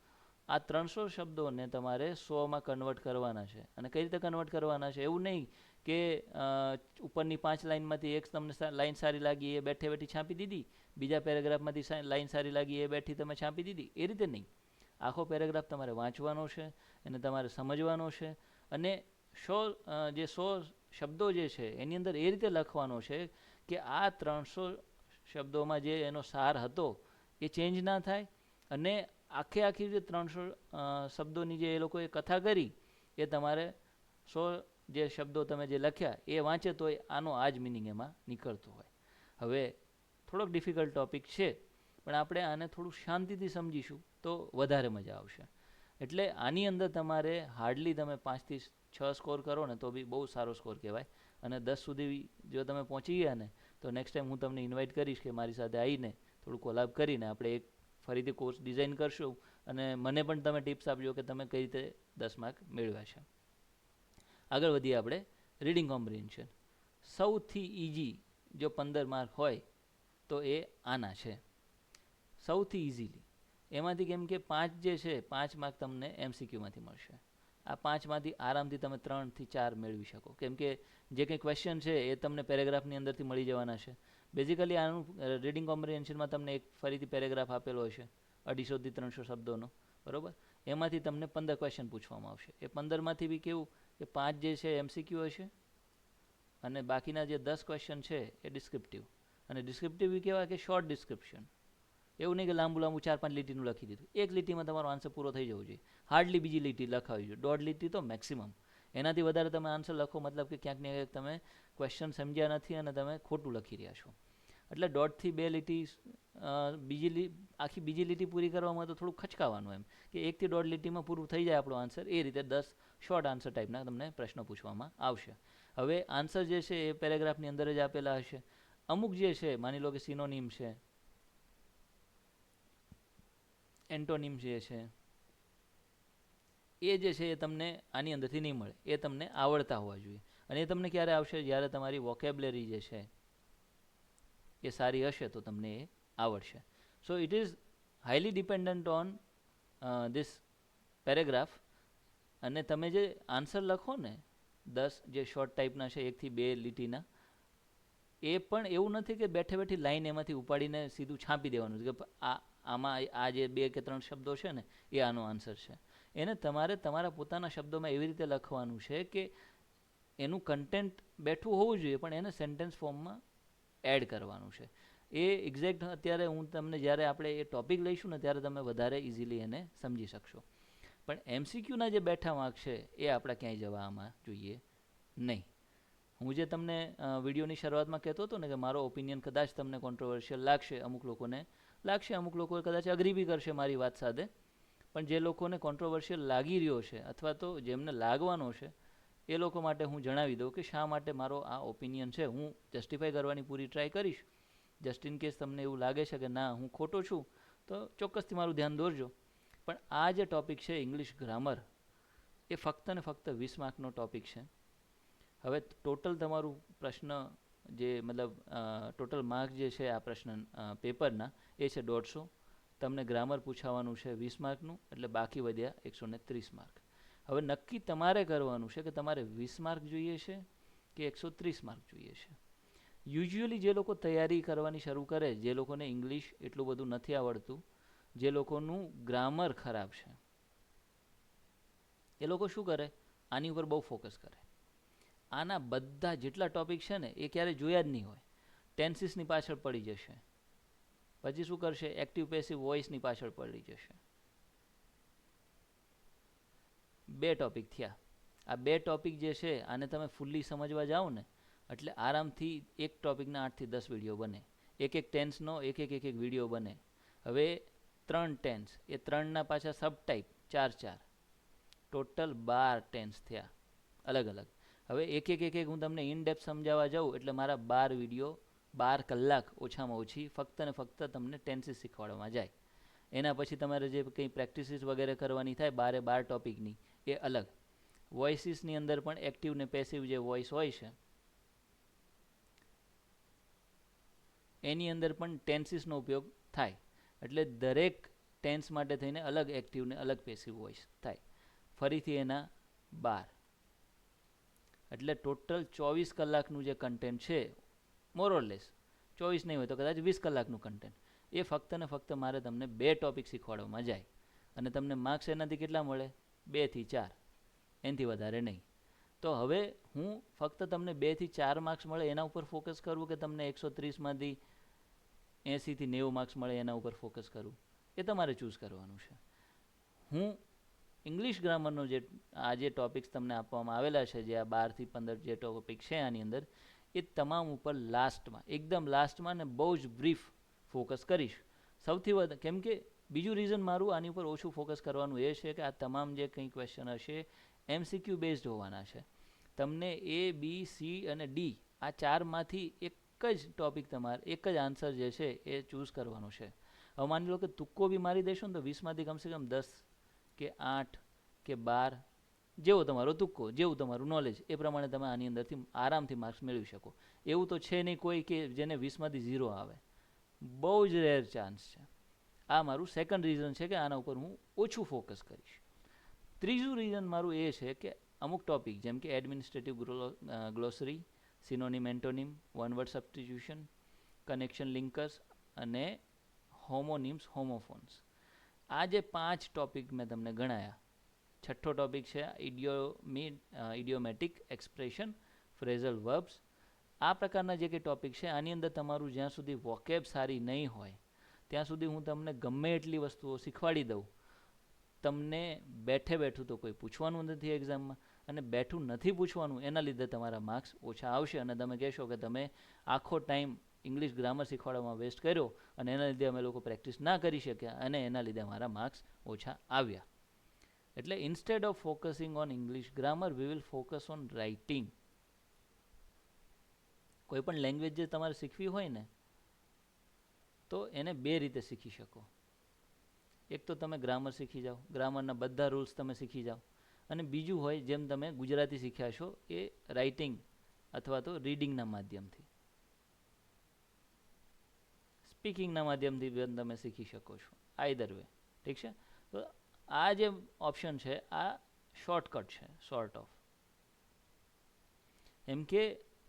આ 300 શબ્દોને તમારે 100માં કન્વર્ટ કરવાના છે. અને કઈ રીતે કન્વર્ટ કરવાના છે? એવું નહીં કે ઉપરની 5 લાઇનમાંથી એક તમને લાઇન સારી લાગી એ બેઠે બેઠી છાપી દીધી, બીજા પેરેગ્રાફમાંથી લાઇન સારી લાગી એ બેઠી તમે છાપી દીધી, એ રીતે નહીં. આખો પેરેગ્રાફ તમારે વાંચવાનો છે, એને તમારે સમજવાનો છે, અને 100 શબ્દો જે છે એની અંદર એ રીતે લખવાનો છે કે આ 300 શબ્દોમાં જે એનો સાર હતો એ ચેન્જ ના થાય, અને આખી જે 300 શબ્દોની જે એ લોકોએ કથા કરી એ તમારે 100 જે શબ્દો તમે જે લખ્યા એ વાંચે તો આનો આ જ મિનિંગ એમાં નીકળતો હોય. હવે થોડોક ડિફિકલ્ટ ટોપિક છે, પણ આપણે આને થોડું શાંતિથી સમજીશું તો વધારે મજા આવશે. એટલે આની અંદર તમારે હાર્ડલી તમે 5 થી 6 સ્કોર કરો ને તો બી બહુ સારો સ્કોર કહેવાય. અને 10 સુધી જો તમે પહોંચી ગયા ને તો નેક્સ્ટ ટાઈમ હું તમને ઇન્વાઇટ કરીશ કે મારી સાથે આવીને થોડું કોલાબ કરીને આપણે એક ફરીથી કોર્સ ડિઝાઇન કરશું, અને મને પણ તમે ટિપ્સ આપજો કે તમે કઈ રીતે 10 માર્ક મેળવ્યા છે. આગળ વધીએ આપણે. રીડિંગ કોમ્પ્રિહેન્શન સૌથી ઇઝી જો 15 માર્ક હોય તો એ આના છે, સૌથી ઇઝીલી. એમાંથી કેમ કે 5 જે છે 5 માર્ક તમને MCQમાંથી મળશે. આ 5માંથી આરામથી તમે 3 થી 4 મેળવી શકો, કેમ કે જે કંઈ ક્વેશ્ચન છે એ તમને પેરેગ્રાફની અંદરથી મળી જવાના છે. બેઝિકલી આનું રીડિંગ કોમ્પ્રિહેન્શનમાં તમને એક ફરીથી પેરેગ્રાફ આપેલો હશે 250 થી 300 શબ્દોનો, બરાબર? એમાંથી તમને 15 ક્વેશ્ચન પૂછવામાં આવશે. એ 15માંથી બી કેવું કે 5 જે છે MCQ હશે, અને બાકીના જે 10 ક્વેશ્ચન છે એ ડિસ્ક્રિપ્ટિવ. અને ડિસ્ક્રિપ્ટિવ બી કેવા કે શોર્ટ ડિસ્ક્રિપ્શન, એવું નહીં કે લાંબુ 4-5 લીટીનું લખી દીધું. એક લીટીમાં તમારો આન્સર પૂરો થઈ જવો જોઈએ. હાર્ડલી બીજી લીટી લખાવી જોઈએ, 1.5 લીટી તો મેક્સિમમ. એનાથી વધારે તમે આન્સર લખો મતલબ કે ક્યાંક ને ક્યાંક તમે ક્વેશ્ચન સમજ્યા નથી અને તમે ખોટું લખી રહ્યા છો. એટલે 1.5 થી 2 લીટી આખી બીજી લીટી પૂરી કરવામાં તો થોડું ખચકાવાનું, એમ કે 1 થી 1.5 લીટીમાં પૂરું થઈ જાય આપણો આન્સર. એ રીતે 10 શોર્ટ આન્સર ટાઈપના તમને પ્રશ્નો પૂછવામાં આવશે. હવે આન્સર જે છે એ પેરેગ્રાફની અંદર જ આપેલા હશે. અમુક જે છે માની લો કે સિનોનિમ છે, એન્ટોનિમ જે છે એ જે છે એ તમને આની અંદરથી નહીં મળે, એ તમને આવડતા હોવા જોઈએ. અને એ તમને ક્યારે આવશે? જ્યારે તમારી વોકેબ્લરી જે છે એ સારી હશે તો તમને એ આવડશે. So it is highly dependent on this paragraph. અને તમે જે આન્સર લખો ને 10 જે શોર્ટ ટાઈપના છે 1 થી 2 લીટીના, એ પણ એવું નથી કે બેઠે બેઠી લાઈન એમાંથી ઉપાડીને સીધું છાપી દેવાનું છે કે આમાં આ જે 2 કે 3 શબ્દો છે ને એ આનો આન્સર છે. એને તમારે તમારા પોતાના શબ્દોમાં એવી રીતે લખવાનું છે કે એનું કન્ટેન્ટ બેઠું હોવું જોઈએ પણ એને સેન્ટેન્સ ફોર્મમાં એડ કરવાનું છે. એ એક્ઝેક્ટ અત્યારે હું તમને જ્યારે આપણે એ ટોપિક લઈશું ને ત્યારે તમે વધારે ઇઝીલી એને સમજી શકશો. પણ એમસીક્યુના જે બેઠા માર્ક છે એ આપણે ક્યાંય જવા આમાં જોઈએ નહીં. હું જે તમને વિડીયોની શરૂઆતમાં કહેતો હતો ને કે મારો ઓપિનિયન કદાચ તમને કોન્ટ્રોવર્શિયલ લાગશે, અમુક લોકોને લાગશે, અમુક લોકો કદાચ અગ્રી બી કરશે મારી વાત સાથે. પણ જે લોકોને કોન્ટ્રોવર્શિયલ લાગી રહ્યો છે અથવા તો જેમને લાગવાનો છે એ લોકો માટે હું જણાવી દઉં કે શા માટે મારો આ ઓપિનિયન છે. હું જસ્ટિફાઈ કરવાની પૂરી ટ્રાય કરીશ. જસ્ટ ઇન કેસ તમને એવું લાગે છે કે ના હું ખોટો છું તો ચોક્કસથી મારું ધ્યાન દોરજો. પણ આ જે ટોપિક છે ઇંગ્લિશ ગ્રામર, એ ફક્ત ને ફક્ત 20 માર્કનો ટોપિક છે. હવે ટોટલ તમારું પ્રશ્ન જે મતલબ ટોટલ માર્ક જે છે આ પ્રશ્ન પેપરના એ છે 150. તમને ગ્રામર પૂછાવાનું છે 20 માર્કનું, એટલે બાકી વધ્યા 130 માર્ક. હવે નક્કી તમારે કરવાનું છે કે તમારે 20 માર્ક જોઈએ છે કે 130 માર્ક જોઈએ છે. યુઝ્યુઅલી જે લોકો તૈયારી કરવાની શરૂ કરે, જે લોકોને ઇંગ્લિશ એટલું બધું નથી આવડતું, જે લોકોનું ગ્રામર ખરાબ છે, એ લોકો શું કરે? આની ઉપર બહુ ફોકસ કરે. આના બધા જેટલા ટોપિક છે ને એ ક્યારેય જોયા જ નહીં હોય. ટેન્સીસની પાછળ પડી જશે. પછી શું કરશે? એક્ટિવ પેસિવ વોઇસની પાછળ પડી જશે. 2 ટોપિક થયા. આ 2 ટોપિક જે છે આને તમે ફૂલ્લી સમજવા જાઓ ને એટલે આરામથી એક ટોપિકના 8 થી 10 વિડીયો બને. એક ટેન્સનો એક વિડીયો બને. હવે 3 ટેન્સ, એ 3ના પાછા સબ ટાઈપ 4 ટોટલ 12 ટેન્સ થયા અલગ અલગ. હવે એક હું તમને ઇન ડેપ્થ સમજાવવા જાઉં એટલે મારા 12 વિડીયો 12 કલાક ઓછામાં ઓછી ફક્ત ને ફક્ત તમને ટેન્સીસ શીખવાડવામાં જાય. એના પછી તમારે જે કંઈ પ્રેક્ટિસિસ વગેરે કરવાની થાય 12 ટોપિકની એ અલગ. વોઇસીસની અંદર પણ એક્ટિવ ને પેસિવ જે વોઇસ હોય છે એની અંદર પણ ટેન્સીસનો ઉપયોગ થાય. એટલે દરેક ટેન્સ માટે થઈને અલગ એક્ટિવ ને અલગ પેસિવ વોઇસ થાય. ફરીથી એના 12, એટલે ટોટલ 24 કલાકનું જે કન્ટેન્ટ છે, મોરઓરલેસ 24 નહીં હોય તો કદાચ 20 કલાકનું કન્ટેન્ટ, એ ફક્ત ને ફક્ત મારે તમને 2 ટોપિક શીખવાડવામાં જાય. અને તમને માર્ક્સ એનાથી કેટલા મળે? 2 થી 4, એનાથી વધારે નહીં. તો હવે હું ફક્ત તમને 2 થી 4 માર્ક્સ મળે એના ઉપર ફોકસ કરવું કે તમને 130માંથી 80 થી 90 માર્ક્સ મળે એના ઉપર ફોકસ કરવું, એ તમારે ચૂઝ કરવાનું છે. હું ઇંગ્લિશ ગ્રામરનો જે આ જે ટોપિક્સ તમને આપવામાં આવેલા છે, જે આ 12 થી 15 જે ટોપિક છે આની અંદર, એ તમામ ઉપર લાસ્ટમાં, એકદમ લાસ્ટમાં ને બહુ જ બ્રીફ ફોકસ કરીશ. સૌથી વધારે કેમ કે બીજું રીઝન મારું આની ઉપર ઓછું ફોકસ કરવાનું એ છે કે આ તમામ જે કંઈ ક્વેશ્ચન હશે MCQ બેઝડ હોવાના છે. તમને A, B, C અને D આ 4માંથી એક જ ટોપિક તમારે, એક જ આન્સર જે છે એ ચૂઝ કરવાનો છે. હવે માની લો કે તુક્કો બી મારી દેશો ને તો 20માંથી કમસે કમ 10 કે 8 કે 12, જેવો તમારો તુક્કો, જેવું તમારું નોલેજ, એ પ્રમાણે તમે આની અંદરથી આરામથી માર્ક્સ મેળવી શકો. એવું તો છે નહીં કોઈ કે જેને 20માંથી 0 આવે. બહુ જ રેર ચાન્સ છે. આ મારું સેકન્ડ રીઝન છે કે આના ઉપર હું ઓછું ફોકસ કરીશ. ત્રીજું રીઝન મારું એ છે કે અમુક ટોપિક જેમ કે administrative glossary, synonym antonym, one word substitution, connection linkers અને હોમોનિમ્સ હોમોફોન્સ, આ જે 5 ટોપિક મેં તમને ગણાયા. છઠ્ઠો ટોપિક છે ઇડિયોમેટિક એક્સપ્રેશન, ફ્રેઝલ વર્બ્સ. આ પ્રકારના જે કંઈ ટોપિક છે આની અંદર તમારું જ્યાં સુધી વોકેબ સારી નહીં હોય ત્યાં સુધી હું તમને ગમે એટલી વસ્તુઓ શીખવાડી દઉં, તમને બેઠે બેઠું તો કોઈ પૂછવાનું નથી એક્ઝામમાં, અને બેઠું નથી પૂછવાનું એના લીધે તમારા માર્ક્સ ઓછા આવશે અને તમે કહેશો કે તમે આખો ટાઈમ ઇંગ્લિશ ગ્રામર શીખવાડવામાં વેસ્ટ કર્યો અને એના લીધે અમે લોકો પ્રેક્ટિસ ના કરી શક્યા અને એના લીધે અમારા માર્ક્સ ઓછા આવ્યા. એટલે instead of focusing on English grammar we will focus on writing. કોઈ પણ લેંગ્વેજ જે તમારે શીખવી હોય ને તો એને બે રીતે શીખી શકો. એક તો તમે ગ્રામર શીખી જાઓ, ગ્રામરના બધા રૂલ્સ તમે શીખી જાઓ, અને બીજું હોય જેમ તમે ગુજરાતી શીખ્યા છો એ રાઇટિંગ અથવા તો રીડિંગના માધ્યમથી, સ્પીકિંગના માધ્યમથી પણ તમે શીખી શકો છો. આઈધર વે, ઠીક છે. તો આ જે ઓપ્શન છે આ શોર્ટકટ છે, સોર્ટ ઓફ. એમ કે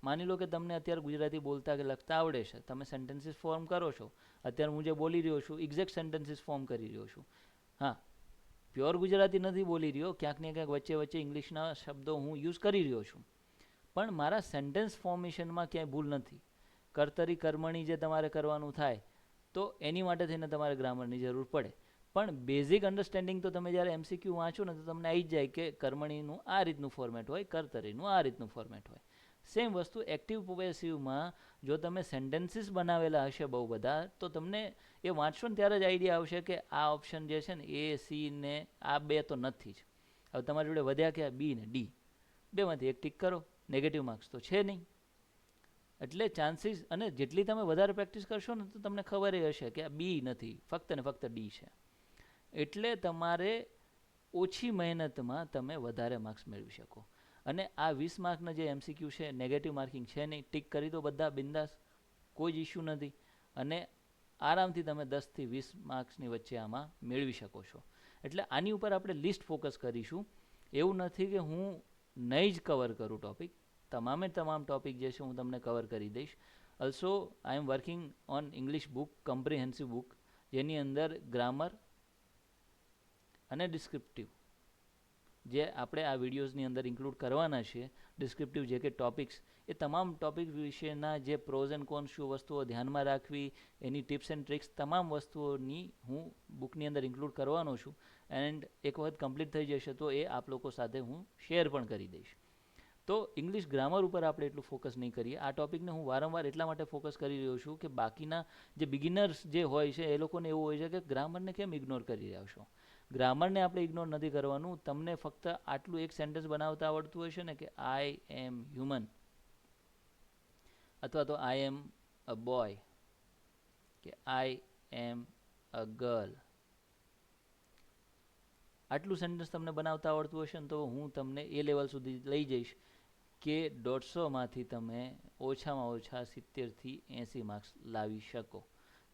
માની લો કે તમને અત્યારે ગુજરાતી બોલતા કે લખતા આવડે છે, તમે સેન્ટેન્સીસ ફોર્મ કરો છો. અત્યારે હું જે બોલી રહ્યો છું એક્ઝેક્ટ સેન્ટેન્સીસ ફોર્મ કરી રહ્યો છું. હા, પ્યોર ગુજરાતી નથી બોલી રહ્યો, ક્યાંક ને ક્યાંક વચ્ચે વચ્ચે ઇંગ્લિશના શબ્દો હું યુઝ કરી રહ્યો છું, પણ મારા સેન્ટેન્સ ફોર્મેશનમાં ક્યાંય ભૂલ નથી. કર્તરી કર્મણી જે તમારે કરવાનું થાય તો એની માટે થઈને તમારે ગ્રામરની જરૂર પડે. પણ બેઝિક અન્ડરસ્ટેન્ડિંગ તો તમે જ્યારે MCQ વાંચો ને તો તમને આવી જ જાય કે કર્મણીનું આ રીતનું ફોર્મેટ હોય, કર્તરીનું આ રીતનું ફોર્મેટ હોય. સેમ વસ્તુ એક્ટિવ પોસેસિવમાં જો તમે સેન્ટેન્સીસ બનાવેલા હશે બહુ બધા, તો તમને એ વાંચશો ને ત્યારે જ આઈડિયા આવશે કે આ ઓપ્શન જે છે ને એ, સી ને આ બે તો નથી જ. હવે તમારી જોડે વધ્યા ક્યાં? બી ને ડી. બેમાંથી એક ટિક કરો, નેગેટિવ માર્ક્સ તો છે નહીં. એટલે ચાન્સીસ, અને જેટલી તમે વધારે પ્રેક્ટિસ કરશો ને તો તમને ખબર હશે કે આ બી નથી, ફક્ત ને ફક્ત ડી છે. એટલે તમારે ઓછી મહેનતમાં તમે વધારે માર્ક્સ મેળવી શકો. અને આ 20 માર્કના જે MCQ છે નેગેટિવ માર્કિંગ છે નહીં, ટિક કરી દો બધા બિંદાસ, કોઈ જ ઇશ્યુ નથી. અને આરામથી તમે 10 થી 20 માર્ક્સની વચ્ચે આમાં મેળવી શકો છો. એટલે આની ઉપર આપણે લિસ્ટ ફોકસ કરીશું. એવું નથી કે હું નહીં જ કવર કરું ટોપિક, તમામે તમામ ટોપિક જે છે હું તમને કવર કરી દઈશ. Also I am working on English book, comprehensive book, જેની અંદર ગ્રામર અને ડિસ્ક્રિપ્ટિવ જે આપણે આ વિડીયોઝની અંદર ઇન્ક્લુડ કરવાના છે, ડિસ્ક્રિપ્ટિવ જે કે ટોપિક્સ, એ તમામ ટોપિક વિશેના જે પ્રોઝ એન્ડ કોન્સ, શું વસ્તુઓ ધ્યાનમાં રાખવી, એની ટિપ્સ એન્ડ ટ્રિક્સ, તમામ વસ્તુઓની હું બુકની અંદર ઇન્ક્લુડ કરવાનો છું. એન્ડ એક વખત કમ્પ્લીટ થઈ જશે તો એ આપ લોકો સાથે હું શેર પણ કરી દઈશ. તો ઇંગ્લિશ ગ્રામર ઉપર આપણે એટલું ફોકસ નહીં કરીએ. આ ટોપિકને હું વારંવાર એટલા માટે ફોકસ કરી રહ્યો છું કે બાકીના જે બિગિનર્સ જે હોય છે એ લોકોને એવું હોય છે કે ગ્રામરને કેમ ઇગ્નોર કરી રહ્યા છો. ગ્રામરને આપણે ઇગ્નોર નથી કરવાનું. તમને ફક્ત આટલું એક સેન્ટેન્સ બનાવતા આવડતું હશે ને કે આઈ એમ હ્યુમન, અથવા તો આઈ એમ અ બોય, કે આઈ એમ અ ગર્લ, આટલું સેન્ટેન્સ તમને બનાવતા આવડતું હશે ને તો હું તમને એ લેવલ સુધી લઈ જઈશ કે 150માંથી તમે ઓછામાં ઓછા 70 થી 80 માર્ક્સ લાવી શકો.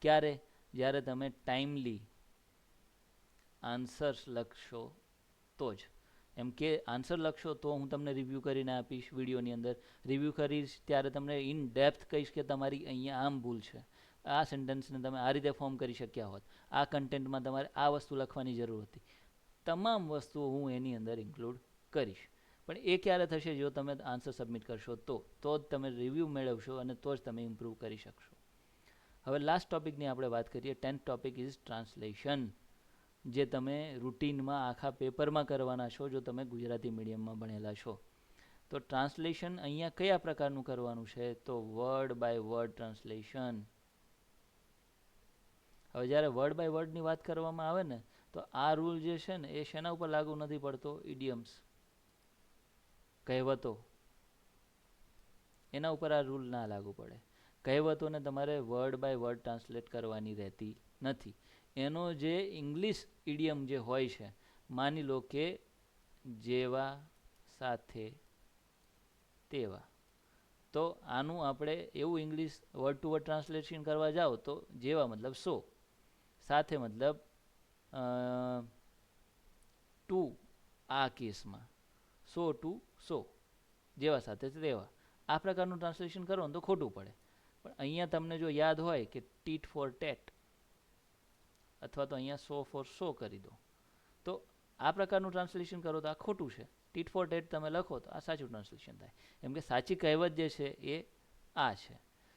ક્યારે? જ્યારે તમે ટાઈમલી આન્સર્સ લખશો તો જ. એમ કે આન્સર લખશો તો હું તમને રિવ્યૂ કરીને આપીશ વિડીયોની અંદર. રિવ્યૂ કરીશ ત્યારે તમને ઇન ડેપ્થ કહીશ કે તમારી અહીંયા આમ ભૂલ છે, આ સેન્ટેન્સને તમે આ રીતે ફોર્મ કરી શક્યા હોત, આ કન્ટેન્ટમાં તમારે આ વસ્તુ લખવાની જરૂર હતી. તમામ વસ્તુઓ હું એની અંદર ઇન્ક્લુડ કરીશ. પણ એ ક્યારે થશે? જો તમે આન્સર સબમિટ કરશો તો જ તમે રિવ્યૂ મેળવશો અને તો જ તમે ઇમ્પ્રૂવ કરી શકશો. હવે લાસ્ટ ટોપિકની આપણે વાત કરીએ. 10th ટોપિક ઇઝ ટ્રાન્સલેશન, જે તમે રૂટીનમાં આખા પેપરમાં કરવાના છો જો તમે ગુજરાતી મીડિયમમાં ભણેલા છો. તો ટ્રાન્સલેશન અહીંયા કયા પ્રકારનું કરવાનું છે? તો વર્ડ બાય વર્ડ ટ્રાન્સલેશન. હવે જ્યારે વર્ડ બાય વર્ડની વાત કરવામાં આવે ને તો આ રૂલ જે છે ને એ શેના ઉપર લાગુ નથી પડતો? ઇડિયમ્સ, કહેવતો, એના ઉપર આ રૂલ ના લાગુ પડે. કહેવતોને તમારે વર્ડ બાય વર્ડ ટ્રાન્સલેટ કરવાની રહેતી નથી. એનો જે ઇંગ્લિશ ઇડિયમ જે હોય છે, માની લો કે જેવા, સાથે, તેવા, તો આનું આપણે એવું English word to word translation કરવા જાઓ તો જેવા મતલબ સો, સાથે મતલબ ટુ, આ કેસમાં સો ટુ સો, જેવા સાથે તેવા, આ પ્રકારનું ટ્રાન્સલેશન કરો ને તો ખોટું પડે. પણ અહીંયા તમને જો યાદ હોય કે ટીટ ફોર ટેટ, અથવા તો અહીંયા સો ફોર સો કરી દો, તો આ પ્રકારનું ટ્રાન્સલેશન કરો તો આ ખોટું છે. ટીટ ફોર ટેટ તમે લખો તો આ સાચું ટ્રાન્સલેશન થાય. એમ કે સાચી કહેવત જે છે એ આ છે.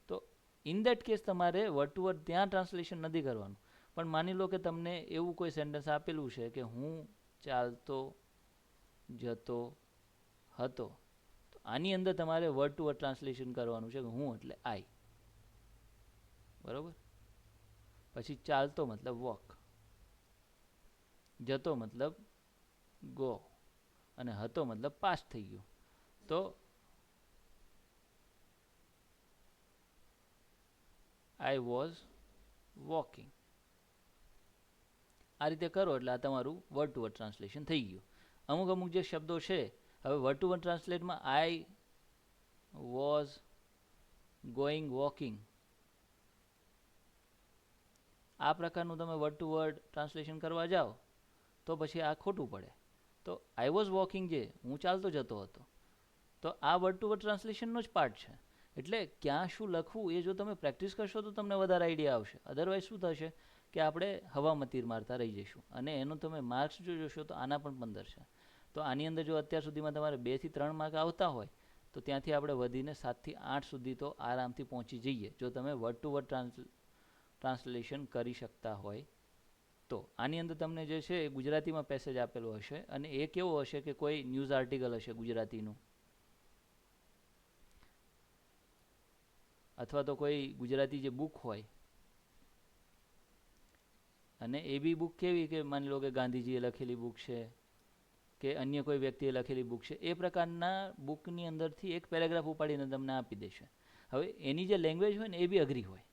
તો ઇન દેટ કેસ તમારે વર્ડ ટુ વર્ડ ત્યાં ટ્રાન્સલેશન નથી કરવાનું. પણ માની લો કે તમને એવું કોઈ સેન્ટેન્સ આપેલું છે કે હું ચાલતો જતો હતો, તો આની અંદર તમારે વર્ડ ટુ વર્ડ ટ્રાન્સલેશન કરવાનું છે કે હું એટલે આઈ, બરોબર. પછી ચાલતો મતલબ વોક, જતો મતલબ ગો, અને હતો મતલબ પાસ્ટ થઈ ગયું. તો આઈ વોઝ વોકિંગ. આ રીતે કરો એટલે આ તમારું વર્ડ ટુ વર્ડ ટ્રાન્સલેશન થઈ ગયું. અમુક અમુક જે શબ્દો છે હવે વર્ડ ટુ વર્ડ ટ્રાન્સલેટમાં આઈ વોઝ ગોઈંગ વોકિંગ આ પ્રકારનું તમે વર્ડ ટુ વર્ડ ટ્રાન્સલેશન કરવા જાઓ તો પછી આ ખોટું પડે. તો આઈ વોઝ વોકિંગ જે હું ચાલતો જતો હતો તો આ વર્ડ ટુ વર્ડ ટ્રાન્સલેશનનો જ પાર્ટ છે. એટલે ક્યાં શું લખવું એ જો તમે પ્રેક્ટિસ કરશો તો તમને વધારે આઈડિયા આવશે. અધરવાઇઝ શું થશે કે આપણે હવામાં તીર મારતા રહી જઈશું અને એનું તમે માર્ક્સ જો જોશો તો આના પણ 15 છે. તો આની અંદર જો અત્યાર સુધીમાં તમારે 2 થી 3 માર્ક આવતા હોય તો ત્યાંથી આપણે વધીને 7 થી 8 સુધી તો આરામથી પહોંચી જઈએ જો તમે વર્ડ ટુ વર્ડ ટ્રાન્સલેશન કરી શકતા હોય તો. આની અંદર તમને જે છે એ ગુજરાતીમાં પેસેજ આપેલો હશે અને એ કેવો હશે કે કોઈ ન્યૂઝ આર્ટિકલ હશે ગુજરાતીનું અથવા તો કોઈ ગુજરાતી જે બુક હોય અને એ બી બુક કેવી કે માની લો કે ગાંધીજીએ લખેલી બુક છે કે અન્ય કોઈ વ્યક્તિએ લખેલી બુક છે એ પ્રકારના બુકની અંદરથી એક પેરેગ્રાફ ઉપાડીને તમને આપી દેશે. હવે એની જે લેંગ્વેજ હોય ને એ બી અઘરી હોય,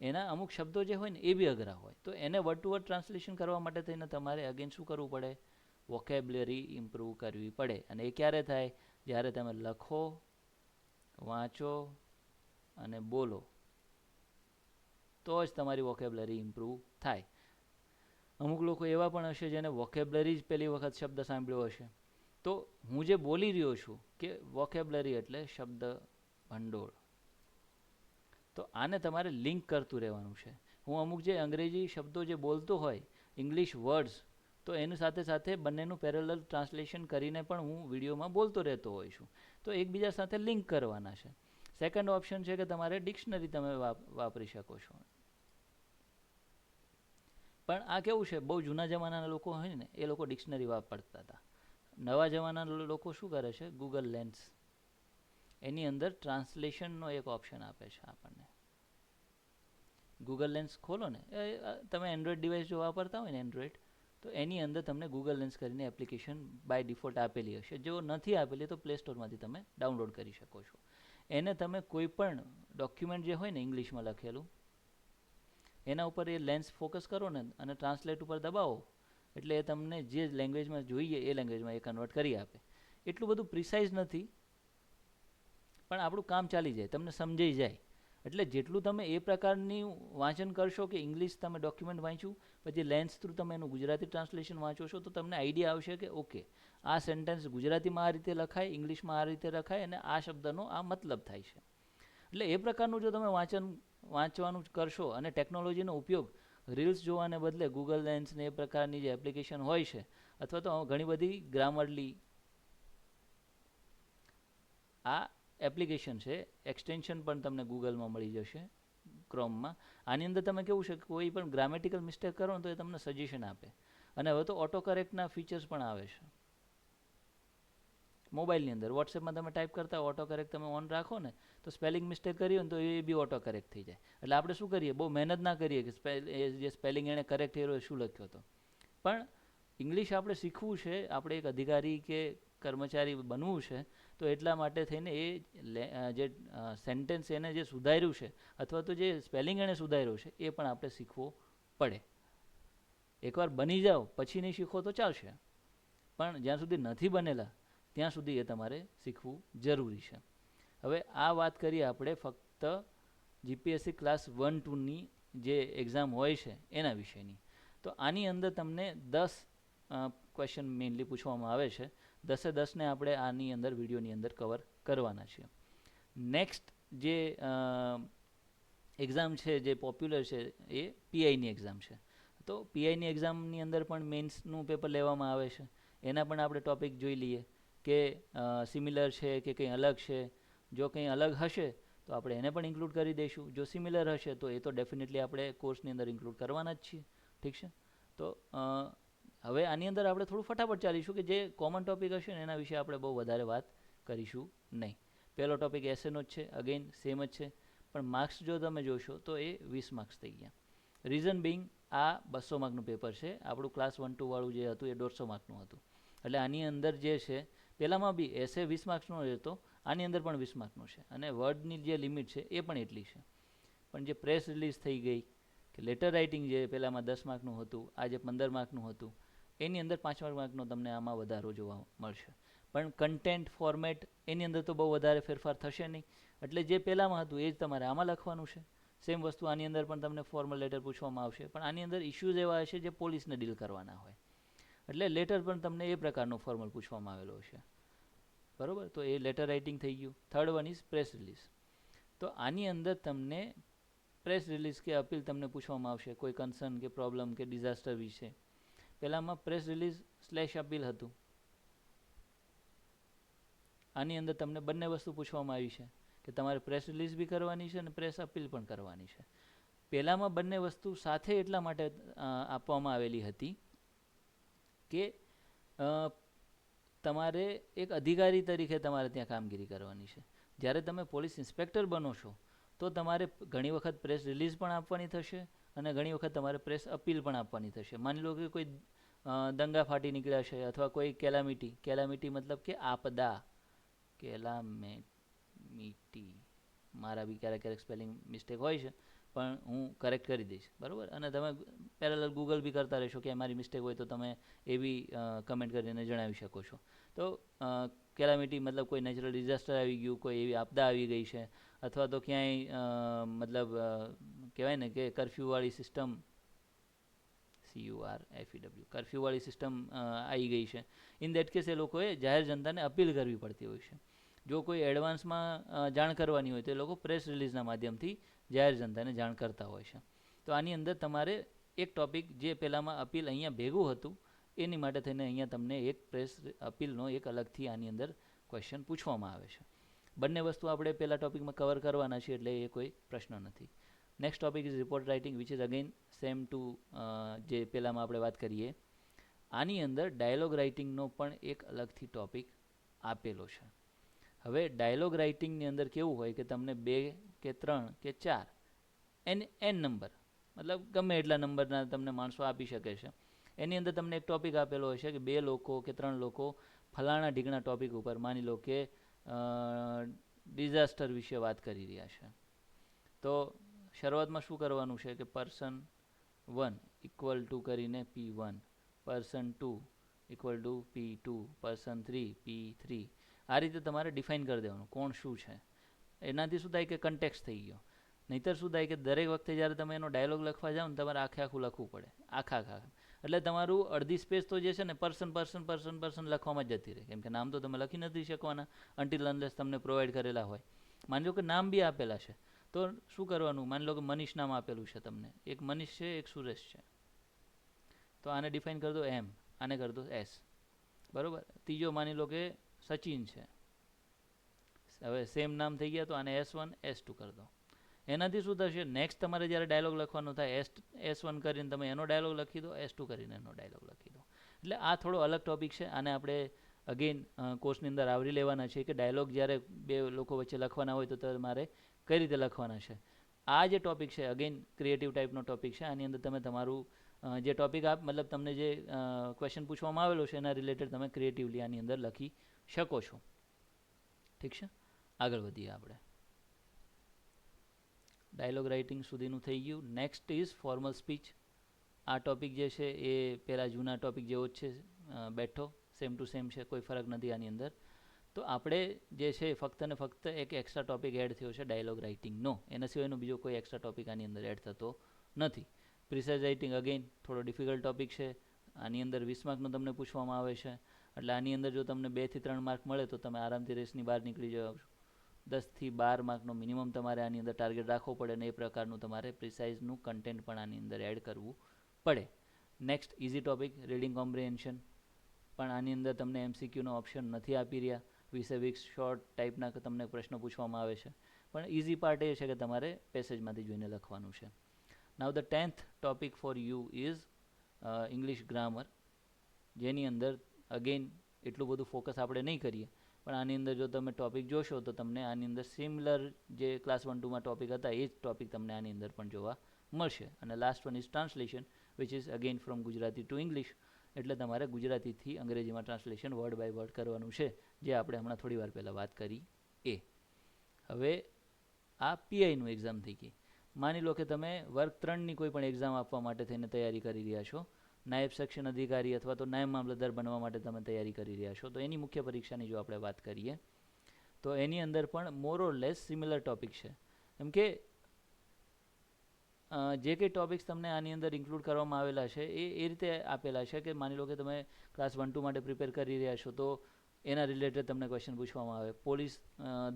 એના અમુક શબ્દો જે હોય ને એ બી અઘરા હોય તો એને વર્ડ ટુ વર્ડ ટ્રાન્સલેશન કરવા માટે થઈને તમારે અગેન શું કરવું પડે, વોકેબ્યુલરી ઇમ્પ્રૂવ કરવી પડે. અને એ ક્યારે થાય, જ્યારે તમે લખો, વાંચો અને બોલો તો જ તમારી વોકેબ્યુલરી ઇમ્પ્રૂવ થાય. અમુક લોકો એવા પણ હશે જેને વોકેબ્યુલરી જ પહેલી વખત શબ્દ સાંભળ્યો હશે. તો હું જે બોલી રહ્યો છું કે વોકેબ્યુલરી એટલે શબ્દ ભંડોળ, તો આને તમારે લિંક કરતું રહેવાનું છે. હું અમુક જે અંગ્રેજી શબ્દો જે બોલતો હોય ઇંગ્લિશ વર્ડ્સ તો એની સાથે સાથે બંનેનું પેરેલલ ટ્રાન્સલેશન કરીને પણ હું વિડીયોમાં બોલતો રહેતો હોઉં છું. તો એકબીજા સાથે લિંક કરવાના છે. સેકન્ડ ઓપ્શન છે કે તમારે ડિક્શનરી તમે વાપરી શકો છો. પણ આ કેવું છે, બહુ જૂના જમાનાના લોકો હોય ને એ લોકો ડિક્શનરી વાપરતા હતા. નવા જમાનાના લોકો શું કરે છે, ગૂગલ લેન્સ એની અંદર ટ્રાન્સલેશનનો એક ઓપ્શન આપે છે આપણને. ગૂગલ લેન્સ ખોલો ને, તમે એન્ડ્રોઈડ ડિવાઇસ જો વાપરતા હોય ને એન્ડ્રોઈડ તો એની અંદર તમને ગૂગલ લેન્સ કરીને એપ્લિકેશન બાય ડિફોલ્ટ આપેલી હશે. જો નથી આપેલી તો પ્લે સ્ટોરમાંથી તમે ડાઉનલોડ કરી શકો છો. એને તમે કોઈ પણ ડોક્યુમેન્ટ જે હોય ને ઇંગ્લિશમાં લખેલું એના ઉપર એ લેન્સ ફોકસ કરો ને અને ટ્રાન્સલેટ ઉપર દબાવો એટલે એ તમને જે લેંગ્વેજમાં જોઈએ એ લેંગ્વેજમાં એ કન્વર્ટ કરી આપે. એટલું બધું પ્રિસાઇઝ નથી પણ આપણું કામ ચાલી જાય, તમને સમજાઈ જાય. એટલે જેટલું તમે એ પ્રકારની વાંચન કરશો કે ઇંગ્લિશ તમે ડોક્યુમેન્ટ વાંચ્યું પછી લેન્સ થ્રુ તમે એનું ગુજરાતી ટ્રાન્સલેશન વાંચો છો તો તમને આઈડિયા આવશે કે ઓકે આ સેન્ટેન્સ ગુજરાતીમાં આ રીતે લખાય, ઇંગ્લિશમાં આ રીતે લખાય અને આ શબ્દનો આ મતલબ થાય છે. એટલે એ પ્રકારનું જો તમે વાંચવાનું કરશો અને ટેકનોલોજીનો ઉપયોગ રીલ્સ જોવાને બદલે ગૂગલ લેન્સ ને એ પ્રકારની જે એપ્લિકેશન હોય છે અથવા તો ઘણી બધી ગ્રામરલી આ એપ્લિકેશન છે, એક્સટેન્શન પણ તમને ગૂગલમાં મળી જશે ક્રોમમાં. આની અંદર તમે કેવું છે કે કોઈ પણ ગ્રામેટિકલ મિસ્ટેક કરો ને તો એ તમને સજેશન આપે. અને હવે તો ઓટો કરેક્ટના ફીચર્સ પણ આવે છે મોબાઈલની અંદર. વોટ્સએપમાં તમે ટાઈપ કરતા ઓટો કરેક્ટ તમે ઓન રાખો ને તો સ્પેલિંગ મિસ્ટેક કરી હોય ને તો એ બી ઓટો કરેક્ટ થઈ જાય. એટલે આપણે શું કરીએ, બહુ મહેનત ના કરીએ કે જે સ્પેલિંગ એણે કરેક્ટ કર્યો એ શું લખ્યો હતો. પણ ઇંગ્લિશ આપણે શીખવું છે, આપણે એક અધિકારી કે કર્મચારી બનવું છે તો એટલા માટે થઈને એ જે સેન્ટેન્સ એને જે સુધાર્યું છે અથવા તો જે સ્પેલિંગ એણે સુધાર્યું છે એ પણ આપણે શીખવો પડે. એકવાર બની જાઓ પછી નહીં શીખો તો ચાલશે, પણ જ્યાં સુધી નથી બનેલા ત્યાં સુધી એ તમારે શીખવું જરૂરી છે. હવે આ વાત કરીએ આપણે ફક્ત જીપીએસસી ક્લાસ 1-2ની જે એક્ઝામ હોય છે એના વિશેની. તો આની અંદર તમને 10 ક્વેશ્ચન મેઇનલી પૂછવામાં આવે છે. 10-10ને આપણે આની અંદર વિડીયોની અંદર કવર કરવાના છીએ. નેક્સ્ટ જે એક્ઝામ છે જે પોપ્યુલર છે એ પીઆઈની એક્ઝામ છે. તો પીઆઈની એક્ઝામની અંદર પણ મેન્સનું પેપર લેવામાં આવે છે. એના પણ આપણે ટોપિક જોઈ લઈએ કે સિમિલર છે કે કંઈ અલગ છે. જો કંઈ અલગ હશે તો આપણે એને પણ ઇન્ક્લુડ કરી દઈશું. જો સિમિલર હશે તો એ તો ડેફિનેટલી આપણે કોર્સની અંદર ઇન્ક્લુડ કરવાના જ છીએ. ઠીક છે. તો હવે આની અંદર આપણે થોડું ફટાફટ ચાલીશું કે જે કોમન ટોપિક હશે ને એના વિશે આપણે બહુ વધારે વાત કરીશું નહીં. પહેલો ટોપિક એસેનો જ છે, અગેન સેમ જ છે, પણ માર્ક્સ જો તમે જોશો તો એ 20 માર્ક્સ થઈ ગયા. રીઝન બિંગ આ 200 માર્કનું પેપર છે. આપણું ક્લાસ 1-2 વાળું જે હતું એ 150 માર્કનું હતું. એટલે આની અંદર જે છે પહેલામાં બી એસે 20 માર્ક્સનો હતો, આની અંદર પણ 20 માર્કનું છે અને વર્ડની જે લિમિટ છે એ પણ એટલી છે. પણ જે પ્રેસ રિલીઝ થઈ ગઈ કે લેટર રાઇટિંગ જે પહેલાંમાં 10 માર્કનું હતું આજે 15 માર્કનું હતું એની અંદર 5 માર્કનો તમને આમાં વધારો જોવા મળશે. પણ કન્ટેન્ટ ફોર્મેટ એની અંદર તો બહુ વધારે ફેરફાર થશે નહીં, એટલે જે પહેલાંમાં હતું એ જ તમારે આમાં લખવાનું છે. સેમ વસ્તુ આની અંદર પણ તમને ફોર્મલ લેટર પૂછવામાં આવશે, પણ આની અંદર ઇસ્યુઝ એવા હશે જે પોલીસને ડીલ કરવાના હોય, એટલે લેટર પણ તમને એ પ્રકારનો ફોર્મલ પૂછવામાં આવેલો હશે. બરાબર, તો એ લેટર રાઇટિંગ થઈ ગયું. Third one is press release. તો આની અંદર તમને પ્રેસ રિલીઝ કે અપીલ તમને પૂછવામાં આવશે કોઈ કન્સર્ન કે પ્રોબ્લેમ કે ડિઝાસ્ટર વિશે. પહેલાંમાં પ્રેસ રિલીઝ / અપીલ હતું. આની અંદર તમને બંને વસ્તુ પૂછવામાં આવી છે કે તમારે પ્રેસ રિલીઝ બી કરવાની છે અને પ્રેસ અપીલ પણ કરવાની છે. પહેલાંમાં બંને વસ્તુ સાથે એટલા માટે આપવામાં આવેલી હતી કે તમારે એક અધિકારી તરીકે તમારે ત્યાં કામગીરી કરવાની છે. જ્યારે તમે પોલીસ ઇન્સ્પેક્ટર બનો છો તો તમારે ઘણી વખત પ્રેસ રિલીઝ પણ આપવાની થશે અને ઘણી વખત તમારે પ્રેસ અપીલ પણ આપવાની થશે. માની લો કે કોઈ દંગા ફાટી નીકળ્યા છે અથવા કોઈ કેલામિટી મતલબ કે આપદા, કેલામિટી, મારા બી ક્યારેક સ્પેલિંગ મિસ્ટેક હોય છે પણ હું કરેક્ટ કરી દઈશ. બરાબર, અને તમે પેરેલલ ગૂગલ બી કરતા રહેશો કે મારી મિસ્ટેક હોય તો તમે એ બી કમેન્ટ કરીને જણાવી શકો છો. તો કેલામિટી મતલબ કોઈ નેચરલ ડિઝાસ્ટર આવી ગયું, કોઈ એવી આપદા આવી ગઈ છે, અથવા તો ક્યાંય મતલબ કહેવાય ને કે કર્ફ્યુવાળી સિસ્ટમ, CURFEW, કર્ફ્યુવાળી સિસ્ટમ આવી ગઈ છે. ઇન દેટ કેસ એ લોકોએ જાહેર જનતાને અપીલ કરવી પડતી હોય છે. જો કોઈ એડવાન્સમાં જાણ કરવાની હોય તો એ લોકો પ્રેસ રિલીઝના માધ્યમથી જાહેર જનતાને જાણ કરતા હોય છે. તો આની અંદર તમારે એક ટોપિક જે પહેલાંમાં અપીલ અહીંયા ભેગું હતું એની માટે થઈને અહીંયા તમને એક પ્રેસ અપીલનો એક અલગથી આની અંદર ક્વેશ્ચન પૂછવામાં આવે છે. બંને વસ્તુ આપણે પહેલા ટોપિકમાં કવર કરવાના છીએ એટલે એ કોઈ પ્રશ્ન નથી. Next topic is report writing, which is again same to જે પહેલાંમાં આપણે વાત કરીએ. આની અંદર ડાયલોગ રાઇટિંગનો પણ એક અલગથી ટોપિક આપેલો છે. હવે ડાયલોગ રાઇટિંગની અંદર કેવું હોય કે તમને 2 કે 3 કે 4 n નંબર મતલબ ગમે એટલા નંબરના તમને માણસો આપી શકે છે. એની અંદર તમને એક ટોપિક આપેલો હશે કે 2 લોકો કે 3 લોકો ફલાણા ઢીકના ટોપિક ઉપર માની લો કે ડિઝાસ્ટર વિશે વાત કરી રહ્યા છે. તો શરૂઆતમાં શું કરવાનું છે કે પર્સન 1 ઇક્વલ ટુ કરીને P1, person 2 equal to P2, person 3 P3. આ રીતે તમારે ડિફાઇન કરી દેવાનું કોણ શું છે. એનાથી શું થાય કે કન્ટેક્સ્ટ થઈ ગયો. નહીંતર શું થાય કે દરેક વખતે જ્યારે તમે એનો ડાયલોગ લખવા જાઓ ને તમારે આખું લખવું પડે, આખા એટલે તમારું અડધી સ્પેસ તો જે છે ને પર્સન લખવામાં જ જતી રહે, કેમ કે નામ તો તમે લખી નથી શકવાના અનટિલ અનલેસ તમને પ્રોવાઈડ કરેલા હોય. માની લો કે નામ બી આપેલા છે તો શું કરવાનું, માની લો કે મનીષ નામ આપેલું છે તમને, એક મનીષ છે એક સુરેશ છે, તો આને ડિફાઇન કરી દો M, આને કરી દો S. બરાબર, ત્રીજો માની લો કે સચિન છે, હવે સેમ નામ થઈ ગયા તો આને S1 S2 કરી દો. એનાથી શું થશે, નેક્સ્ટ તમારે જ્યારે ડાયલોગ લખવાનો થાય S1 કરીને તમે એનો ડાયલોગ લખી દો, S2 કરીને એનો ડાયલોગ લખી દો. એટલે આ થોડો અલગ ટોપિક છે, આને આપણે અગેન કોર્સની અંદર આવરી લેવાના છે કે ડાયલોગ જ્યારે 2 લોકો વચ્ચે લખવાના હોય તો તમારે કઈ રીતે લખવાના છે. આ જે ટોપિક છે અગેન ક્રિએટિવ ટાઈપનો ટોપિક છે. આની અંદર તમે તમારું જે ટોપિક મતલબ તમને જે ક્વેશ્ચન પૂછવામાં આવેલો છે એના રિલેટેડ તમે ક્રિએટિવલી આની અંદર લખી શકો છો. ઠીક છે, આગળ વધીએ આપણે. ડાયલોગ રાઇટિંગ સુધીનું થઈ ગયું. Next is formal speech. આ ટોપિક જે છે એ પહેલાં જૂના ટોપિક જેવો જ છે, બેઠો સેમ ટુ સેમ છે, કોઈ ફરક નથી આની અંદર. તો આપણે જે છે ફક્ત ને ફક્ત એક એક્સ્ટ્રા ટોપિક એડ થયો છે ડાયલોગ રાઇટિંગનો, એના સિવાયનો બીજો કોઈ એક્સ્ટ્રા ટોપિક આની અંદર એડ થતો નથી. પ્રિસાઇઝ રાઇટિંગ અગેન થોડો ડિફિકલ્ટ ટોપિક છે. આની અંદર 20 માર્કનો તમને પૂછવામાં આવે છે, એટલે આની અંદર જો તમને 2 થી 3 માર્ક મળે તો તમે આરામથી રેસની બહાર નીકળી જાઓ. 10 થી 12 માર્કનો મિનિમમ તમારે આની અંદર ટાર્ગેટ રાખવો પડે અને એ પ્રકારનું તમારે પ્રિસાઇઝનું કન્ટેન્ટ પણ આની અંદર એડ કરવું પડે. Next easy topic reading comprehension, પણ આની અંદર તમને MCQનો ઓપ્શન નથી આપી રહ્યા. 20 શોર્ટ ટાઈપના તમને પ્રશ્નો પૂછવામાં આવે છે, પણ ઇઝી પાર્ટ એ છે કે તમારે પેસેજમાંથી જોઈને લખવાનું છે. નાઉ the 10th topic for you is English grammar, જેની અંદર અગેન એટલું બધું ફોકસ આપણે નહીં કરીએ, પણ આની અંદર જો તમે ટોપિક જોશો તો તમને આની અંદર સિમિલર જે ક્લાસ 1-2માં ટોપિક હતા એ જ ટોપિક તમને આની અંદર પણ જોવા મળશે. અને last one is translation, which is again from Gujarati two English, એટલે તમારે ગુજરાતીથી અંગ્રેજીમાં ટ્રાન્સલેશન વર્ડ બાય વર્ડ કરવાનું છે, જે આપણે હમણાં થોડી વાર પહેલાં વાત કરી એ. હવે આ PIનું એક્ઝામ થઈ ગઈ. માની લો કે તમે વર્ગ 3ની કોઈ પણ એક્ઝામ આપવા માટે થઈને તૈયારી કરી રહ્યા છો, નાયબ સેક્શન અધિકારી અથવા તો નાયબ મામલતદાર બનવા માટે તમે તૈયારી કરી રહ્યા છો, તો એની મુખ્ય પરીક્ષાની જો આપણે વાત કરીએ તો એની અંદર પણ મોર ઓર લેસ સિમિલર ટોપિક છે. એમ કે જે કંઈ ટોપિક્સ તમને આની અંદર ઇન્ક્લુડ કરવામાં આવેલા છે એ રીતે આપેલા છે કે માની લો કે તમે ક્લાસ 1-2 માટે પ્રિપેર કરી રહ્યા છો તો એના રિલેટેડ તમને ક્વેશ્ચન પૂછવામાં આવે. પોલીસ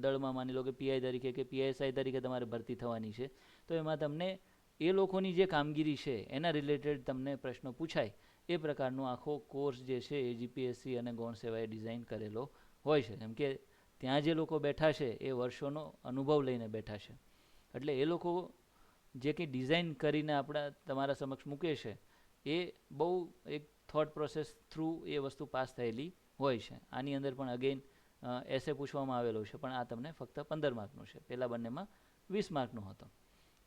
દળમાં માની લો કે પીઆઈ તરીકે કે પીએસઆઈ તરીકે તમારે ભરતી થવાની છે, તો એમાં તમને એ લોકોની જે કામગીરી છે એના રિલેટેડ તમને પ્રશ્નો પૂછાય એ પ્રકારનો આખો કોર્સ જે છે એ જીપીએસસી અને ગૌણ સેવાએ ડિઝાઇન કરેલો હોય છે. કેમ કે ત્યાં જે લોકો બેઠા છે એ વર્ષોનો અનુભવ લઈને બેઠા છે, એટલે એ લોકો જે કંઈ ડિઝાઇન કરીને તમારા સમક્ષ મૂકે છે એ બહુ એક થોટ પ્રોસેસ થ્રુ એ વસ્તુ પાસ થયેલી હોય છે. આની અંદર પણ અગેન એસે પૂછવામાં આવેલો છે, પણ આ તમને ફક્ત 15 માર્કનું છે, પહેલાં બંનેમાં 20 માર્કનું હતો.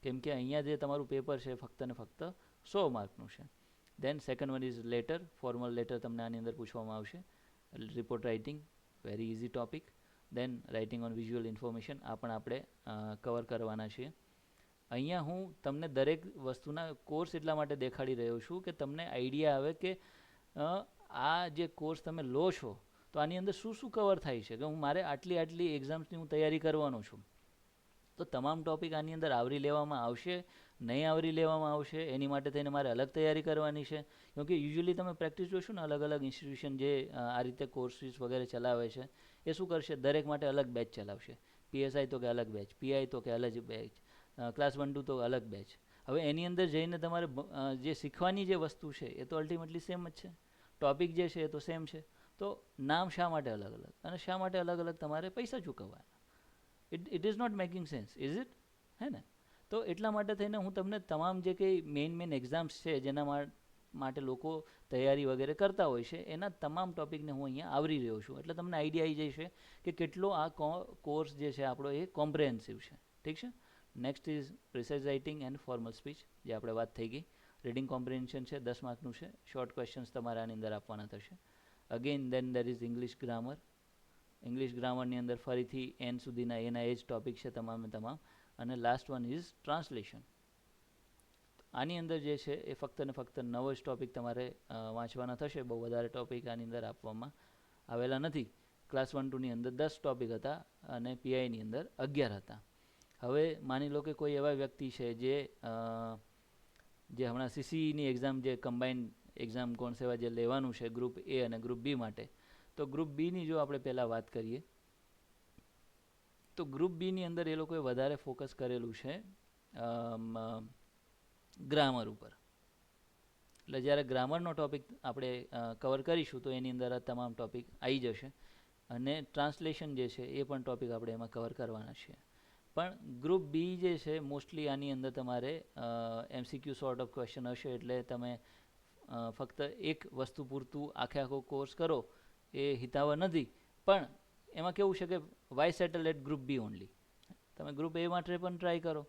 કેમ કે અહીંયા જે તમારું પેપર છે ફક્ત ને ફક્ત 100 માર્કનું છે. Then second one is letter, formal letter તમને આની અંદર પૂછવામાં આવશે. Report writing, very easy topic. Then writing on visual information, આ પણ આપણે કવર કરવાના છીએ. અહીંયા હું તમને દરેક વસ્તુના કોર્સ એટલા માટે દેખાડી રહ્યો છું કે તમને આઈડિયા આવે કે આ જે કોર્સ તમે લો છો તો આની અંદર શું શું કવર થાય છે. કે મારે આટલી એક્ઝામ્સની હું તૈયારી કરવાનો છું, તો તમામ ટોપિક આની અંદર આવરી લેવામાં આવશે, નહીં આવરી લેવામાં આવશે, એની માટે થઈને મારે અલગ તૈયારી કરવાની છે. કેમકે યુઝ્યુઅલી તમે પ્રેક્ટિસ જોશો ને, અલગ અલગ ઇન્સ્ટિટ્યુશન જે આ રીતે કોર્સીસ વગેરે ચલાવે છે એ શું કરશે, દરેક માટે અલગ બેચ ચલાવશે. પીએસઆઈ તો કે અલગ બેચ, પીઆઈ તો કે અલગ બેચ, ક્લાસ 1-2 તો અલગ બેચ. હવે એની અંદર જઈને તમારે જે શીખવાની જે વસ્તુ છે એ તો અલ્ટિમેટલી સેમ જ છે, ટોપિક જે છે એ તો સેમ છે. તો નામ શા માટે અલગ અલગ અને શા માટે અલગ અલગ તમારે પૈસા ચૂકવવાના? It is not making sense, is it? હે ને? તો એટલા માટે થઈને હું તમને તમામ જે કંઈ મેઇન એક્ઝામ્સ છે જેના માટે લોકો તૈયારી વગેરે કરતા હોય છે એના તમામ ટોપિકને હું અહીંયા આવરી રહ્યો છું. એટલે તમને આઈડિયા આવી જશે કે કેટલો આ કોર્સ જે છે આપણો એ કોમ્પ્રિહેન્સિવ છે. ઠીક છે. Next is precise writing and formal speech, જે આપણે વાત થઈ ગઈ. રીડિંગ કોમ્પ્રિહેન્શન છે, 10 માર્કનું છે. શોર્ટ ક્વેશ્ચન્સ તમારે આની અંદર આપવાના થશે. Again then there is English grammar. English ગ્રામરની અંદર ફરીથી એન સુધીના એના એ જ ટોપિક છે તમામે તમામ. અને લાસ્ટ વન ઇઝ ટ્રાન્સલેશન. આની અંદર જે છે એ ફક્ત ને ફક્ત નવો જ ટોપિક તમારે વાંચવાના થશે. બહુ વધારે ટોપિક આની અંદર આપવામાં આવેલા નથી. ક્લાસ 1-2ની અંદર 10 ટોપિક હતા અને પીઆઈની અંદર 11 હતા. હવે માની લો કે કોઈ એવા વ્યક્તિ છે જે હમણાં સીસીઈની એક્ઝામ, જે કમ્બાઇન્ડ એક્ઝામ ગૌણ સેવા જે લેવાનું છે ગ્રુપ એ અને ગ્રુપ બી માટે, તો ગ્રુપ બીની જો આપણે પહેલાં વાત કરીએ તો ગ્રુપ બીની અંદર એ લોકોએ વધારે ફોકસ કરેલું છે ગ્રામર ઉપર. એટલે જ્યારે ગ્રામરનો ટોપિક આપણે કવર કરીશું તો એની અંદર આ તમામ ટોપિક આવી જશે. અને ટ્રાન્સલેશન જે છે એ પણ ટોપિક આપણે એમાં કવર કરવાના છીએ. પણ ગ્રુપ બી જે છે મોસ્ટલી આની અંદર તમારે એમસીક્યુ સોર્ટ ઓફ ક્વેશ્ચન હશે, એટલે તમે ફક્ત એક વસ્તુ પૂરતું આખો કોર્સ કરો એ હિતાવહ નથી. પણ એમાં કેવું છે કે why settle at group B only. તમે ગ્રુપ એ માટે પણ ટ્રાય કરો,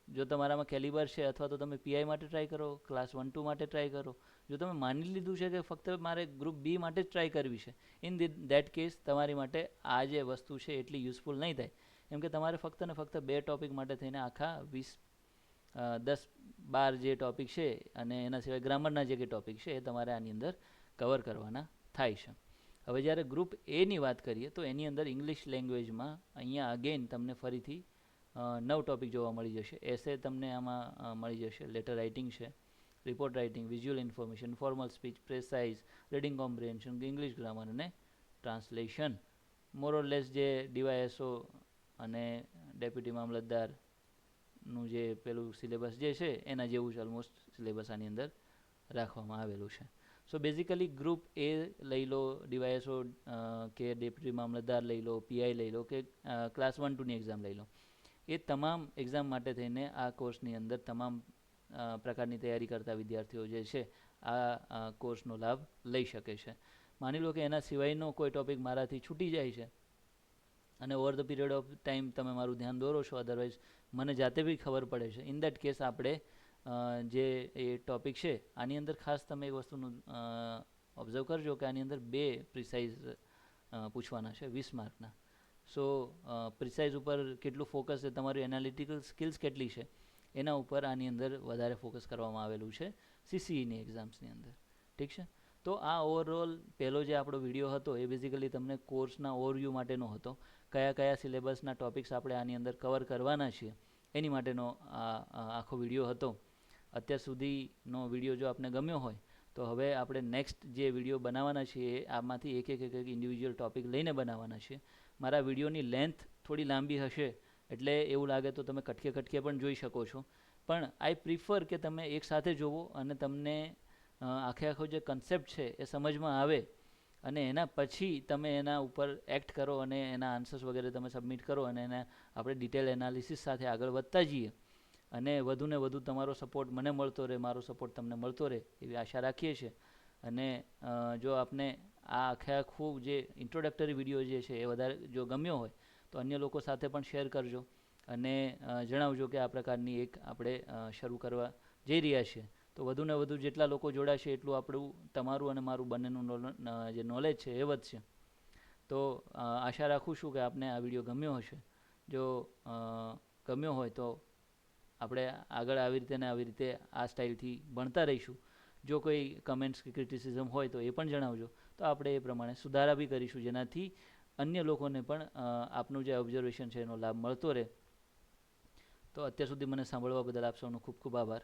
જો તમારામાં કેલિબર છે, અથવા તો તમે પીઆઈ માટે ટ્રાય કરો, ક્લાસ 1-2 માટે ટ્રાય કરો. જો તમે માની લીધું છે કે ફક્ત મારે ગ્રુપ બી માટે જ ટ્રાય કરવી છે, ઇન દેટ કેસ તમારી માટે આ જે વસ્તુ છે એટલી યુઝફુલ નહીં થાય. કેમ કે તમારે ફક્ત ને ફક્ત 2 ટોપિક માટે થઈને આખા 10-12 જે ટોપિક છે અને એના સિવાય ગ્રામરના જે કંઈ ટોપિક છે એ તમારે આની અંદર કવર કરવાના થાય છે. હવે જ્યારે ગ્રુપ એની વાત કરીએ તો એની અંદર ઇંગ્લિશ લેંગ્વેજમાં અહીંયા અગેન તમને ફરીથી 9 ટોપિક જોવા મળી જશે. એસે તમને આમાં મળી જશે, લેટર રાઇટિંગ છે, report writing, visual information, formal speech, precise, reading comprehension, English grammar અને ટ્રાન્સલેશન. મોર ઓર લેસ જે ડીવાયએસઓ અને ડેપ્યુટી મામલતદારનું જે પેલું સિલેબસ જે છે એના જેવું જ ઓલમોસ્ટ સિલેબસ આની અંદર રાખવામાં આવેલું છે. સો બેઝિકલી ગ્રુપ એ લઈ લો, ડીવાયએસઓ કે ડેપ્યુટી મામલતદાર લઈ લો, પીઆઈ લઈ લો કે ક્લાસ 1-2ની એક્ઝામ લઈ લો, એ તમામ એક્ઝામ માટે થઈને આ કોર્સની અંદર તમામ પ્રકારની તૈયારી કરતા વિદ્યાર્થીઓ જે છે આ કોર્સનો લાભ લઈ શકે છે. માની લો કે એના સિવાયનો કોઈ ટોપિક મારાથી છૂટી જાય છે અને over the period of time તમે મારું ધ્યાન દોરો છો, અધરવાઇઝ મને જાતે બી ખબર પડે છે, ઇન દેટ કેસ આપણે જે એ ટોપિક છે આની અંદર ખાસ તમે એક વસ્તુનું ઓબ્ઝર્વ કરજો કે આની અંદર 2 પ્રિસાઇઝ પૂછવાના છે 20 માર્કના. સો પ્રિસાઇઝ ઉપર કેટલું ફોકસ છે, તમારી એનાલિટિકલ સ્કિલ્સ કેટલી છે એના ઉપર આની અંદર વધારે ફોકસ કરવામાં આવેલું છે CCEની એક્ઝામ્સની અંદર. ઠીક છે. તો આ ઓવરઓલ પહેલો જે આપણો વિડીયો હતો એ બેઝિકલી તમને કોર્સના ઓવરવ્યૂ માટેનો હતો. કયા કયા સિલેબસના ટોપિક્સ આપણે આની અંદર કવર કરવાના છીએ એની માટેનો આખો વિડીયો હતો. અત્યાર સુધીનો વિડીયો જો આપને ગમ્યો હોય તો હવે આપણે નેક્સ્ટ જે વિડીયો બનાવવાના છીએ આમાંથી એક ઇન્ડિવિજ્યુઅલ ટોપિક લઈને બનાવવાના છીએ. મારા વિડીયોની લેન્થ થોડી લાંબી હશે એટલે એવું લાગે તો તમે કટકે કટકે પણ જોઈ શકો છો, પણ આઈ પ્રિફર કે તમે એકસાથે જોવો અને તમને આખો જે કન્સેપ્ટ છે એ સમજમાં આવે અને એના પછી તમે એના ઉપર એક્ટ કરો અને એના આન્સર્સ વગેરે તમે સબમિટ કરો અને એને આપણે ડિટેલ એનાલિસિસ સાથે આગળ વધતા જઈએ અને વધુને વધુ તમારો સપોર્ટ મને મળતો રહે, મારો સપોર્ટ તમને મળતો રહે એવી આશા રાખીએ છીએ. અને જો આપને આ આખું જે ઇન્ટ્રોડક્ટરી વિડીયો જે છે એ વધારે જો ગમ્યો હોય તો અન્ય લોકો સાથે પણ શેર કરજો અને જણાવજો કે આ પ્રકારની એક આપણે શરૂ કરવા જઈ રહ્યા છીએ. તો વધુને વધુ જેટલા લોકો જોડાશે એટલું આપણું તમારું અને મારું બંનેનું જે નોલેજ છે એ વધશે. તો આશા રાખું છું કે આપને આ વિડીયો ગમ્યો હશે. જો ગમ્યો હોય તો આપણે આગળ આવી રીતે આ સ્ટાઇલથી ભણતા રહીશું. જો કોઈ કમેન્ટ્સ કે ક્રિટિસિઝમ હોય તો એ પણ જણાવજો, તો આપણે એ પ્રમાણે સુધારા બી કરીશું જેનાથી અન્ય લોકોને પણ આપનું જે ઓબ્ઝર્વેશન છે એનો લાભ મળતો રહે. તો અત્યાર સુધી મને સાંભળવા બદલ આપ સૌનો ખૂબ ખૂબ આભાર.